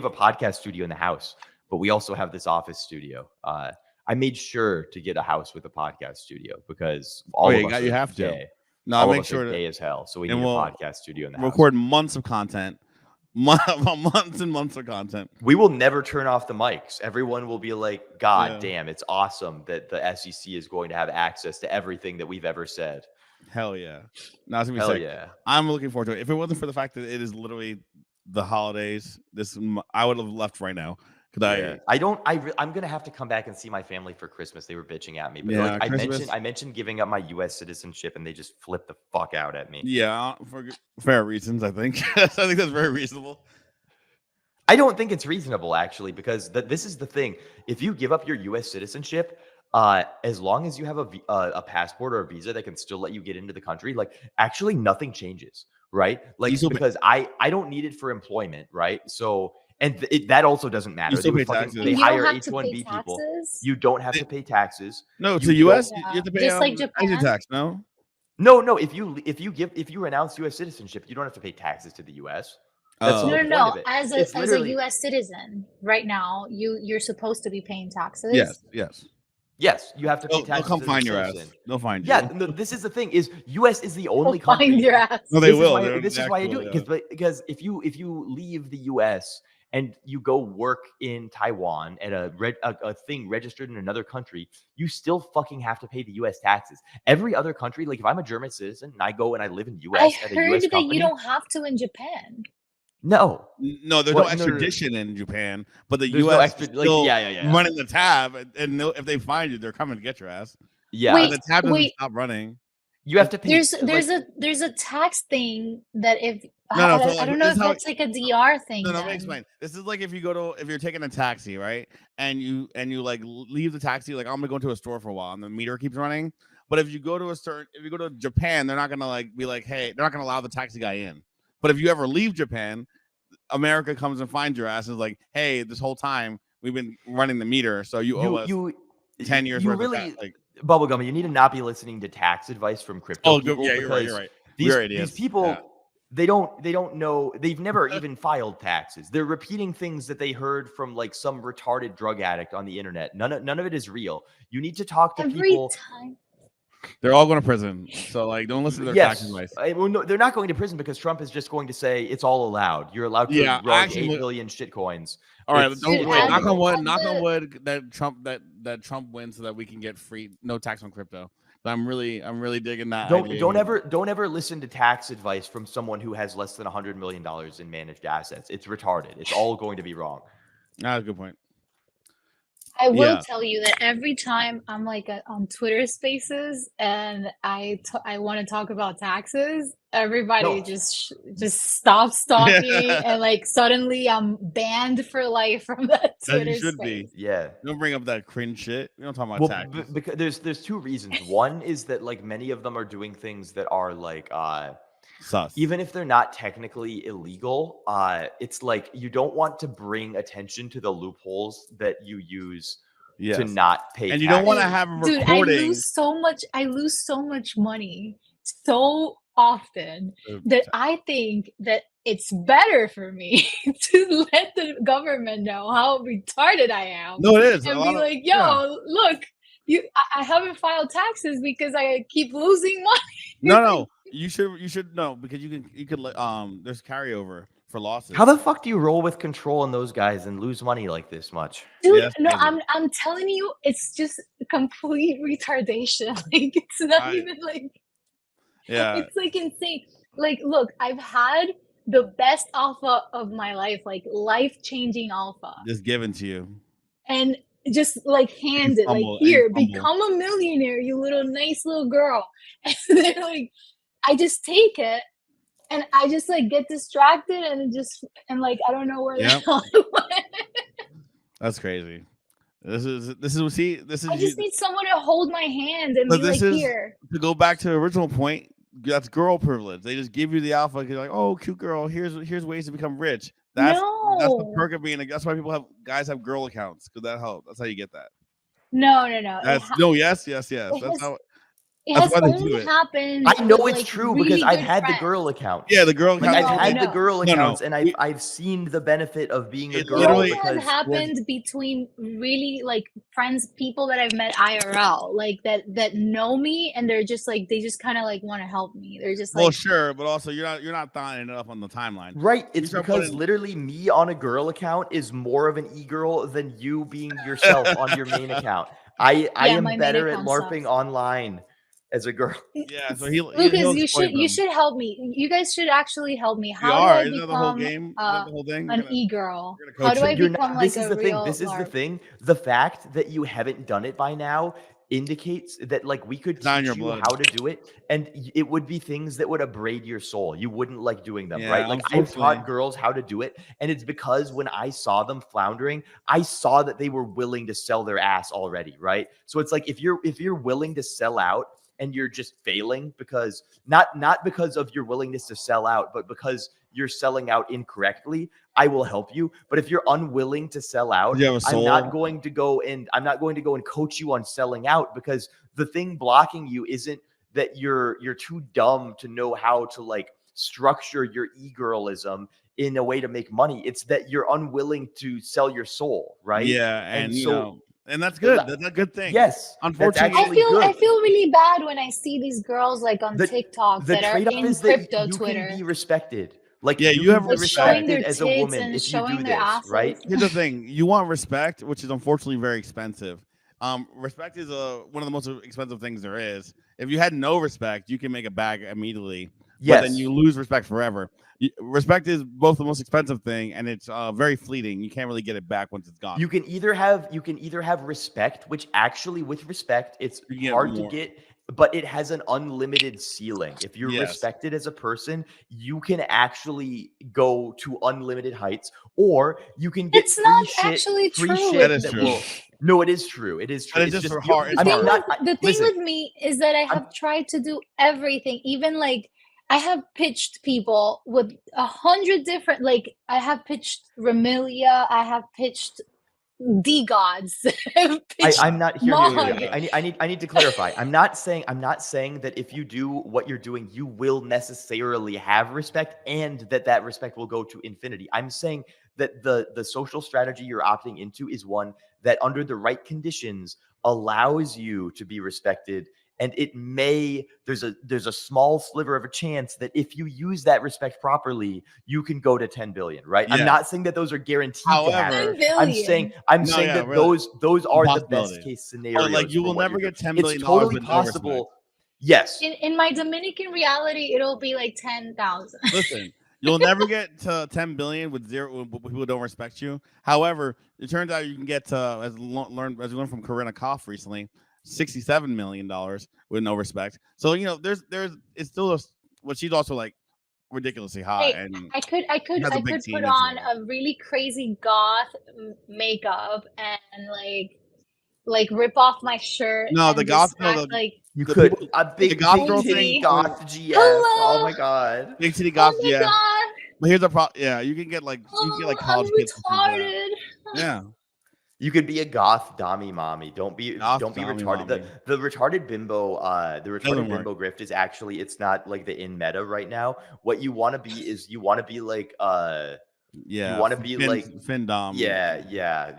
podcast studio in the house, but we also have this office studio. I made sure to get a house with a podcast studio because all of us you have to. Gay. No, all make of us sure are gay as hell. So we need a podcast studio in the house. Record months of content, months and months of content. We will never turn off the mics. Everyone will be like, "God damn, it's awesome that the SEC is going to have access to everything that we've ever said." Hell yeah! No, it's gonna be sick. Yeah! I'm looking forward to it. If it wasn't for the fact that it is literally the holidays, I would have left right now. I'm gonna have to come back and see my family for Christmas. They were bitching at me, but I mentioned giving up my U.S. citizenship, and they just flipped the fuck out at me. Yeah, for fair reasons, I think. I think that's very reasonable. I don't think it's reasonable, actually, because this is the thing. If you give up your U.S. citizenship, as long as you have a passport or a visa that can still let you get into the country, like actually nothing changes, right? Like because I don't need it for employment, right? So that also doesn't matter. You still pay taxes. They You hire don't have to H-1B pay people. taxes? You don't have to pay taxes. No, to You U.S. don't- you have to pay Just like exit Japan? tax. No. No. If you renounce U.S. citizenship, you don't have to pay taxes to the U.S. That's the No, whole no, point no. of it. As It's a literally- U.S. citizen, right now, you're supposed to be paying taxes. Yes, you have to pay They'll taxes. come as a find your citizen. ass. They'll find you. Yeah, no, this is the thing: is U.S. is the only Find country. your ass. No, they This is will. why- They're This is why I do actual, it because if you leave the U.S. and you go work in Taiwan at a thing registered in another country, you still fucking have to pay the U.S. taxes. Every other country, like if I'm a German citizen and I go and I live in the U.S. I at a heard U.S. that company, you don't have to in Japan. no, No, there's What? no No, no, no. extradition in Japan, but the There's no U.S. extra- is like, still yeah. running the tab, and if they find you, they're coming to get your ass. yeah, Wait, And the tab doesn't wait. stop running. you have to pay. There's a tax thing that if No, so, I like, don't know this if is how- that's like a DR thing. No, let me then. explain. This is like if you're taking a taxi, right? And you like leave the taxi, like I'm gonna go into a store for a while, and the meter keeps running. But if you go to Japan, they're not gonna like be like, hey, they're not gonna allow the taxi guy in. But if you ever leave Japan, America comes and finds your ass and is like, hey, this whole time we've been running the meter, so you owe us 10 years You worth really, of tax. Like, Bubblegum, you need to not be listening to tax advice from crypto people. yeah, you're right. because You're right. These people, they don't know. They've never even filed taxes. They're repeating things that they heard from like some retarded drug addict on the internet. None of it is real. You need to talk to Every people. time. They're all going to prison, so like don't listen to their tax advice. Well, no, they're not going to prison because Trump is just going to say it's all allowed. You're allowed to Yeah, rug actually, 8 billion shit coins. All right, It's- don't Dude, wait. as Knock on wood. the- Knock on wood that Trump wins so that we can get free, no tax on crypto. But I'm really digging that. Don't ever listen to tax advice from someone who has less than $100 million in managed assets. It's retarded. It's all going to be wrong. That's a good point. I will Yeah. tell you that every time I'm like on Twitter Spaces and I want to talk about taxes, everybody No. just stops talking and like suddenly I'm banned for life from that As Twitter you should space. be. Yeah. Don't bring up that cringe shit. We don't talk about Well, taxes. because there's two reasons. One is that like many of them are doing things that are like Sus. even if they're not technically illegal, it's like you don't want to bring attention to the loopholes that you use to not pay. And you don't want to taxes. have a Dude, recording. I lose so much money so often that I think that it's better for me to let the government know how retarded I am. No, it is. And be like, yo, look, I haven't filed taxes because I keep losing money. No. You should know because you could there's carryover for losses. How the fuck do you roll with control on those guys and lose money like this much? Dude, Yeah, no, crazy. I'm telling you, it's just complete retardation. Like it's not even like it's like insane. Like, look, I've had the best alpha of my life, like life-changing alpha. just given to you. And just like hand it, like humble, here, and humble. become a millionaire, you little nice little girl. And they're like, I just take it and I just like get distracted and like I don't know where the hell I went. That's crazy. This is I just need someone to hold my hand and But be like, this is- here. to go back to the original point. That's girl privilege. They just give you the alpha. You're like, oh, cute girl. Here's ways to become rich. That's the perk of being. That's why guys have girl accounts because that helps. That's how you get that. No. Yes. That's how. It That's has why they do only it. happened. I know with, it's like, true really because I've good had the friends. girl account. Yeah, the girl Like account. I've had the No. girl No. accounts, and I've seen the benefit of being a It girl. It only because has happened between really like friends, people that I've met IRL, like that know me, and they're just like they just kind of like want to help me. They're just like, Well, sure, but also you're not throwing it up on the timeline. Right, it's start because putting- literally me on a girl account is more of an e-girl than you being yourself on your main account. I am my main better at account LARPing sucks. online as a girl. Yeah, so Lucas, you should help me. You guys should actually help me. How do I Isn't that the whole become game? Isn't that the whole thing? an e-girl? we're gonna How do coach I you. become like This is a the thing. real This is the LARP? thing. The fact that you haven't done it by now indicates that like we could It's not in teach your you blood. how to do it, and it would be things that would abrade your soul. You wouldn't like doing them, Yeah, right? Like I've unfortunately. taught girls how to do it, and it's because when I saw them floundering, I saw that they were willing to sell their ass already, right? So it's like if you're willing to sell out and you're just failing because not because of your willingness to sell out, but because you're selling out incorrectly, I will help you. But if you're unwilling to sell out, You have a soul. I'm not going to go and coach you on selling out, because the thing blocking you isn't that you're too dumb to know how to like structure your e-girlism in a way to make money. It's that you're unwilling to sell your soul, right? Yeah, and you so know, and that's good. That's a good thing. yes, Unfortunately, that's actually I good. feel really bad when I see these girls like on TikTok The that are trade-off in is that crypto you Twitter. can be respected. Like Yeah, you you can have be respect. showing their respected as a tits woman and if you showing do their this, asses. right? Here's the thing: you want respect, which is unfortunately very expensive. Respect is one of the most expensive things there is. If you had no respect, you can make a bag immediately. Yes. But then you lose respect forever. Respect is both the most expensive thing, and it's very fleeting. You can't really get it back once it's gone. You can either have respect, which actually with respect, it's hard to get, but it has an unlimited ceiling. If you're respected as a person, you can actually go to unlimited heights, or you can get It's free not shit. actually Free true. shit That is that true. will. No, it is true. It is true. But it's just hard. The thing with me is that I have tried to do everything, even like I have pitched people with 100 different, like I have pitched Remilia, I have pitched D-Gods. I'm not here. I need to clarify. I'm not saying that if you do what you're doing, you will necessarily have respect and that respect will go to infinity. I'm saying that the social strategy you're opting into is one that under the right conditions allows you to be respected. And there's a small sliver of a chance that if you use that respect properly, you can go to 10 billion, right? Yeah. I'm not saying that those are guaranteed to happen. 10 billion. I'm saying that really. those are the best case scenarios. Oh, like you will never get $10 billion. It's totally possible. Yes. In my Dominican reality, it'll be like 10,000. Listen, you'll never get to 10 billion with zero when people don't respect you. However, it turns out you can get to, as we learned from Corinna Koff recently, $67 million with no respect. So it's still what she's also like ridiculously hot. Hey, and I could put on a really crazy goth makeup and like rip off my shirt. No, the goth girl, like you could a big goth girl titty thing. goth GF. Hello? Oh my god. Big titty goth. Oh my Yeah. God. But here's the problem. Yeah, you can get like college I'm kids. retarded. Yeah. You could be a goth dommy mommy. Don't be retarded. Mommy. The retarded bimbo, bimbo grift is actually, it's not like the in meta right now. What you want to be is you want to be like you want to be like femdom. Yeah.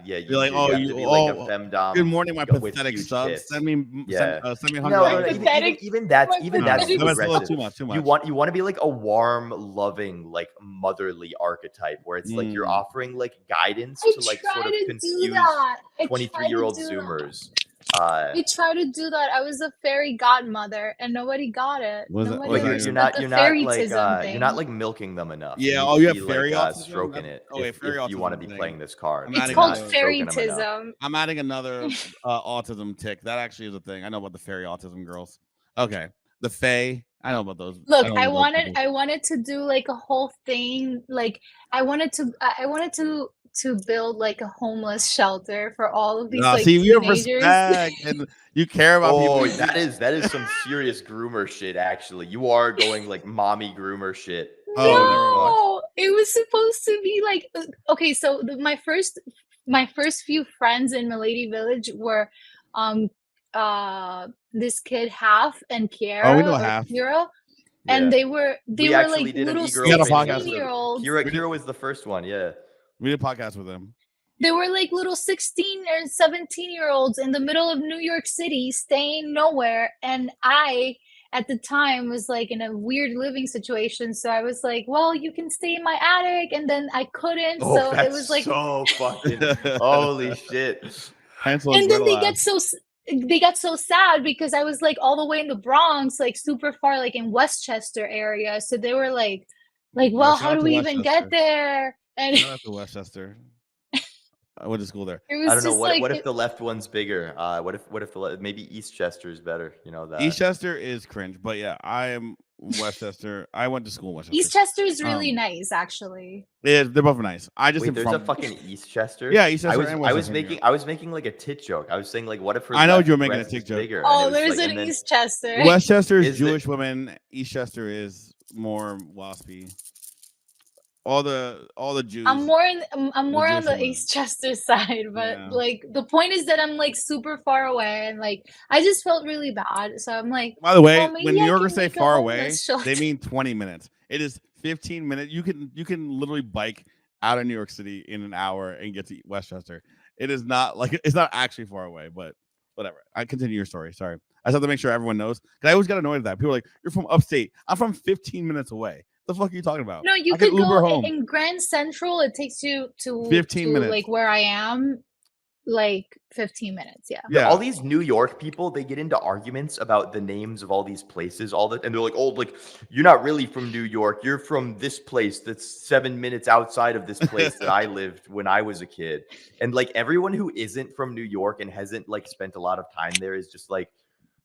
You're like, you have to be like a femdom. Good morning, my pathetic subs. Send me $100. No, even that's too aggressive. Too much. You want to be like a warm, loving, like motherly archetype where it's like you're offering like guidance to like sort of confuse 23-year-old Zoomers. We tried to do that. I was a fairy godmother, and nobody got it. You're not like milking them enough. Yeah. You have fairy autism. Stroking it. If you want to be playing this card, it's called fairytism. I'm adding another autism tick. That actually is a thing. I know about the fairy autism girls. Okay, the fae. I know about those. Look, I wanted to do like a whole thing. Like I wanted to build like a homeless shelter for all of these you have teenagers. respect and you care about people. That is some serious groomer shit. Actually, you are going like mommy groomer shit. No, it was supposed to be like okay. So my first few friends in Milady Village were this kid Half and Kiara. Oh, we know Half. Kira. And they were like little 16-year-olds. Kira was the first one, yeah. We did a podcast with them. They were like little 16 or 17-year-olds in the middle of New York City, staying nowhere. And I, at the time, was like in a weird living situation. So I was like, well, you can stay in my attic. And then I couldn't. So it was like so fucking holy shit. And then they got so sad because I was like all the way in the Bronx, like super far, like in Westchester area. So they were like, well, how do we even get there? And Westchester. I went to school there. It was I don't know just what. like What if the left one's bigger? What if maybe Eastchester is better? You know that. Eastchester is cringe, but yeah, I am Westchester. I went to school in Westchester. Eastchester is really nice, actually. Yeah, they're both nice. I just Wait, am there's from a fucking Eastchester. Yeah, Eastchester. I was making like a tit joke. I was saying like, what if her I know left you were making a breast tit is joke. bigger? Oh, And it was there's like, an and then Eastchester. Westchester is Is Jewish women. Eastchester is more waspy. All the Jews. I'm more on Jewish the women. Eastchester side, but Yeah. like the point is that I'm like super far away, and like I just felt really bad. So I'm like, By the way, well, maybe when New I Yorkers can say make a far homeless away, shelter. they mean 20 minutes. It is 15 minutes. You can literally bike out of New York City in an hour and get to Westchester. It is not like it's not actually far away, but whatever. I continue your story. Sorry. I just have to make sure everyone knows. Because I always get annoyed at that. People are like, you're from upstate. I'm from 15 minutes away. The fuck are you talking about? No, you I could could Uber go home. in Grand Central. It takes you to 15 minutes. like where I am, like 15 minutes. Yeah. Yeah, all these New York people, they get into arguments about the names of all these places, and they're like, "Oh, like you're not really from New York. You're from this place that's 7 minutes outside of this place that I lived when I was a kid." And like everyone who isn't from New York and hasn't like spent a lot of time there is just like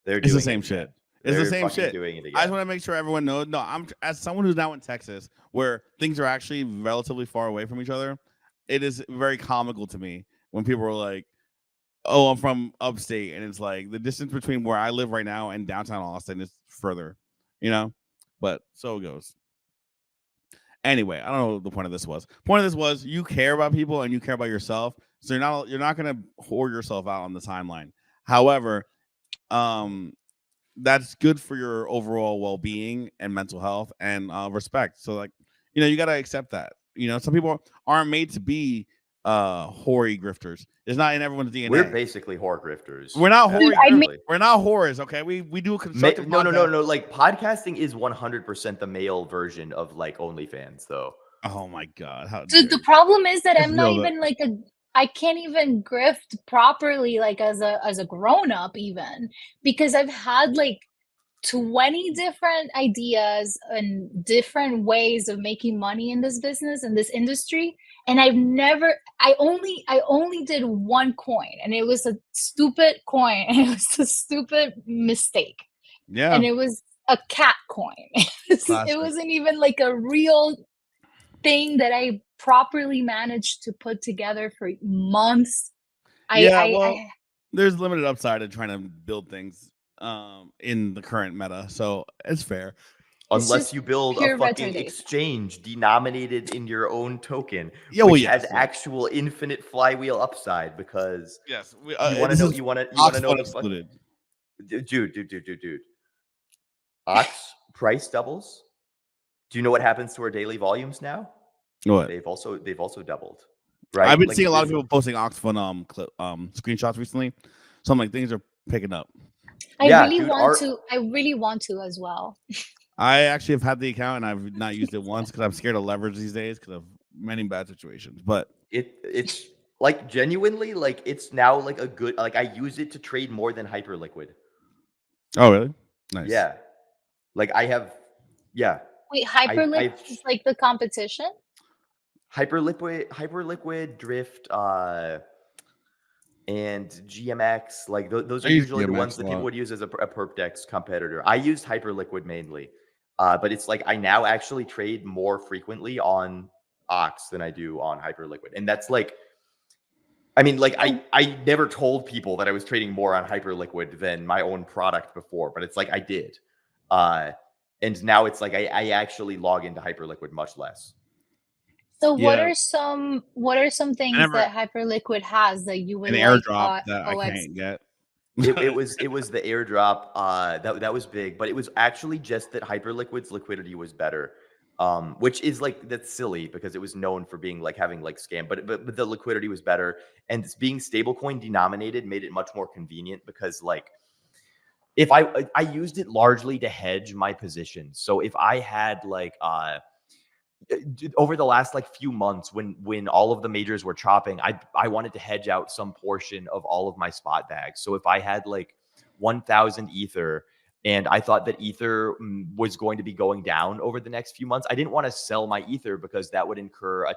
they're It's doing the same shit. It's the same shit. Doing it again. I just want to make sure everyone knows. No, I'm as someone who's now in Texas, where things are actually relatively far away from each other. It is very comical to me when people are like, "Oh, I'm from upstate," and it's like the distance between where I live right now and downtown Austin is further, you know. But so it goes. Anyway, I don't know what the point of this was. Point of this was you care about people and you care about yourself, so you're not gonna whore yourself out on the timeline. However, that's good for your overall well-being and mental health and respect. So like, you got to accept that. Some people aren't made to be hoary grifters. It's not in everyone's DNA. We're basically whore grifters. We're not hoary. Absolutely. We're not whores, okay? We do a constructive no. Like podcasting is 100% the male version of like OnlyFans, though. Oh my god! Dude, the problem is that I'm not even like I can't even grift properly, like as a grown up, even because I've had like 20 different ideas and different ways of making money in this business, in this industry, and I only did one coin, and it was a stupid coin, and it was a stupid mistake. Yeah, and it was a cat coin. It wasn't even like a real thing that I properly managed to put together for months. There's limited upside to trying to build things in the current meta, so it's fair. Unless you build a fucking exchange denominated in your own token, which has actual infinite flywheel upside. Because you want to know, you want to know the dude. Ox price doubles. Do you know what happens to our daily volumes now? What? They've also doubled. Right. I've been seeing a lot of people posting Ox Fun screenshots recently, so I'm like, things are picking up. I really want to as well. I actually have had the account and I've not used it once because I'm scared of leverage these days because of many bad situations. But it's like genuinely like it's now like a good, like I use it to trade more than Hyperliquid. Oh really? Nice. Yeah. Like I have. Yeah. Wait, Hyperliquid is like the competition? Hyperliquid, Drift, and GMX, like those are usually the ones that people would use as a Perpdex competitor. I used Hyperliquid mainly, but it's like I now actually trade more frequently on Ox than I do on Hyperliquid, and that's like, I mean, like I never told people that I was trading more on Hyperliquid than my own product before, but it's like I did, and now it's like I actually log into Hyperliquid much less. So what are some things that Hyperliquid has that you would an airdrop that I can't get? it was the airdrop that was big, but it was actually just that Hyperliquid's liquidity was better, which is like that's silly because it was known for being like having like scam, but the liquidity was better, and being stablecoin denominated made it much more convenient because like if I used it largely to hedge my position. So if I had like over the last like few months when all of the majors were chopping, I wanted to hedge out some portion of all of my spot bags. So if I had like 1,000 ether And I thought that Ether was going to be going down over the next few months. I didn't want to sell my Ether because that would incur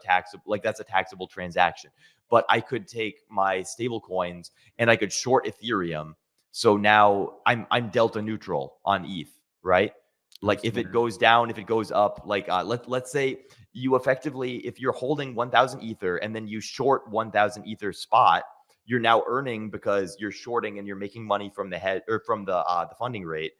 that's a taxable transaction. But I could take my stable coins and I could short Ethereum. So now I'm delta neutral on ETH, right? Like if it goes down, if it goes up, like let's say you effectively, if you're holding 1,000 Ether and then you short 1,000 Ether spot, you're now earning because you're shorting and you're making money from the head or from the funding rate,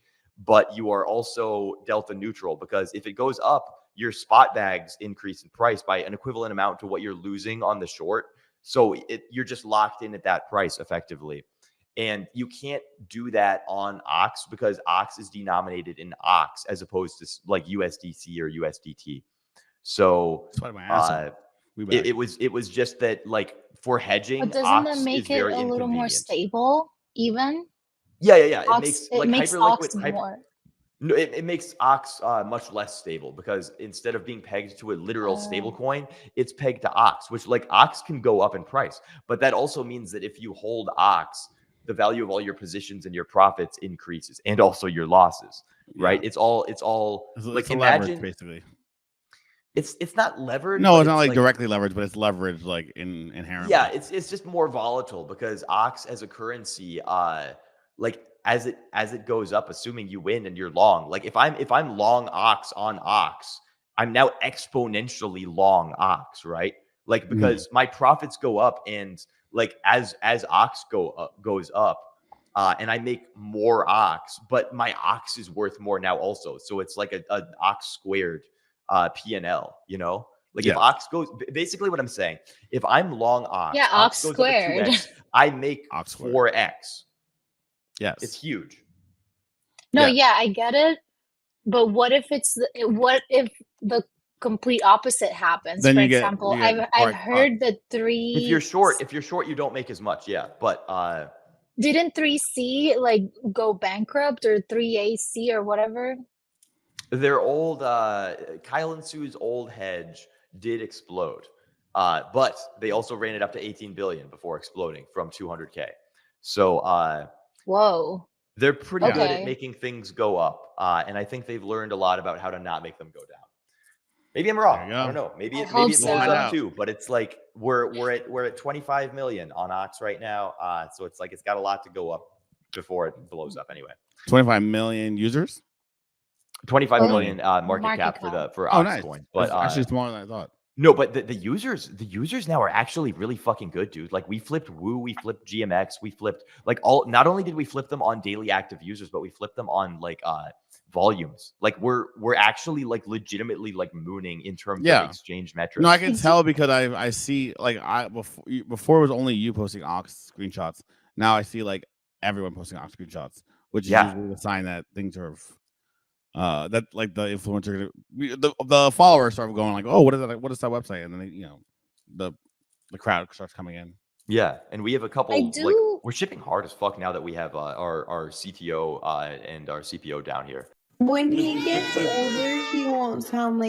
but you are also delta neutral because if it goes up, your spot bags increase in price by an equivalent amount to what you're losing on the short. So you're just locked in at that price effectively. And you can't do that on Ox because Ox is denominated in Ox as opposed to like USDC or USDT. So it was just that like for hedging, but doesn't Ox that make is it very a little more inconvenient. stable even? Yeah. Ox, it makes Ox more. No, it makes Ox much less stable because instead of being pegged to a literal stable coin, it's pegged to Ox, which like Ox can go up in price. But that also means that if you hold Ox, the value of all your positions and your profits increases and also your losses, right? It's all like imagine basically. It's not leverage. No, it's not like directly leveraged, but it's leveraged like inherently. Yeah, it's just more volatile because Ox as a currency, like as it goes up, assuming you win and you're long. Like if I'm long Ox on Ox, I'm now exponentially long Ox, right? Like because my profits go up and like as Ox goes up, and I make more Ox, but my Ox is worth more now also. So it's like a Ox squared P&L, you know? Like if Ox goes, basically what I'm saying, if I'm long Ox, Ox goes squared. Up 2x, I make Ox 4x. Yes, it's huge. No, yeah, I get it. But what if the complete opposite happens? Then for example, I've heard that If you're short, you don't make as much. Yeah, but didn't 3C like go bankrupt or 3AC or whatever? Their old Kyle and Sue's old hedge did explode, but they also ran it up to 18 billion before exploding from 200K. So whoa, they're pretty good at making things go up, and I think they've learned a lot about how to not make them go down. Maybe I'm wrong. I don't know. Maybe it blows up too. But it's like we're at 25 million on Ox right now, so it's like it's got a lot to go up before it blows up. Anyway, 25 million users. 25 million market cap for Ox coin, but actually smaller than I thought. No, but the users now are actually really fucking good, dude. Like we flipped Woo, we flipped GMX, we flipped like all. Not only did we flip them on daily active users, but we flipped them on like volumes. Like we're actually like legitimately like mooning in terms of exchange metrics. No, I can tell because I see like before it was only you posting Ox screenshots. Now I see like everyone posting Ox screenshots, which is usually a sign that things are. That like the influencer, the followers start going like, oh, what is that? What is that website? And then the crowd starts coming in. Yeah, and we have a couple. Like we're shipping hard as fuck now that we have our CTO and our CPO down here. When he gets older, he won't sound like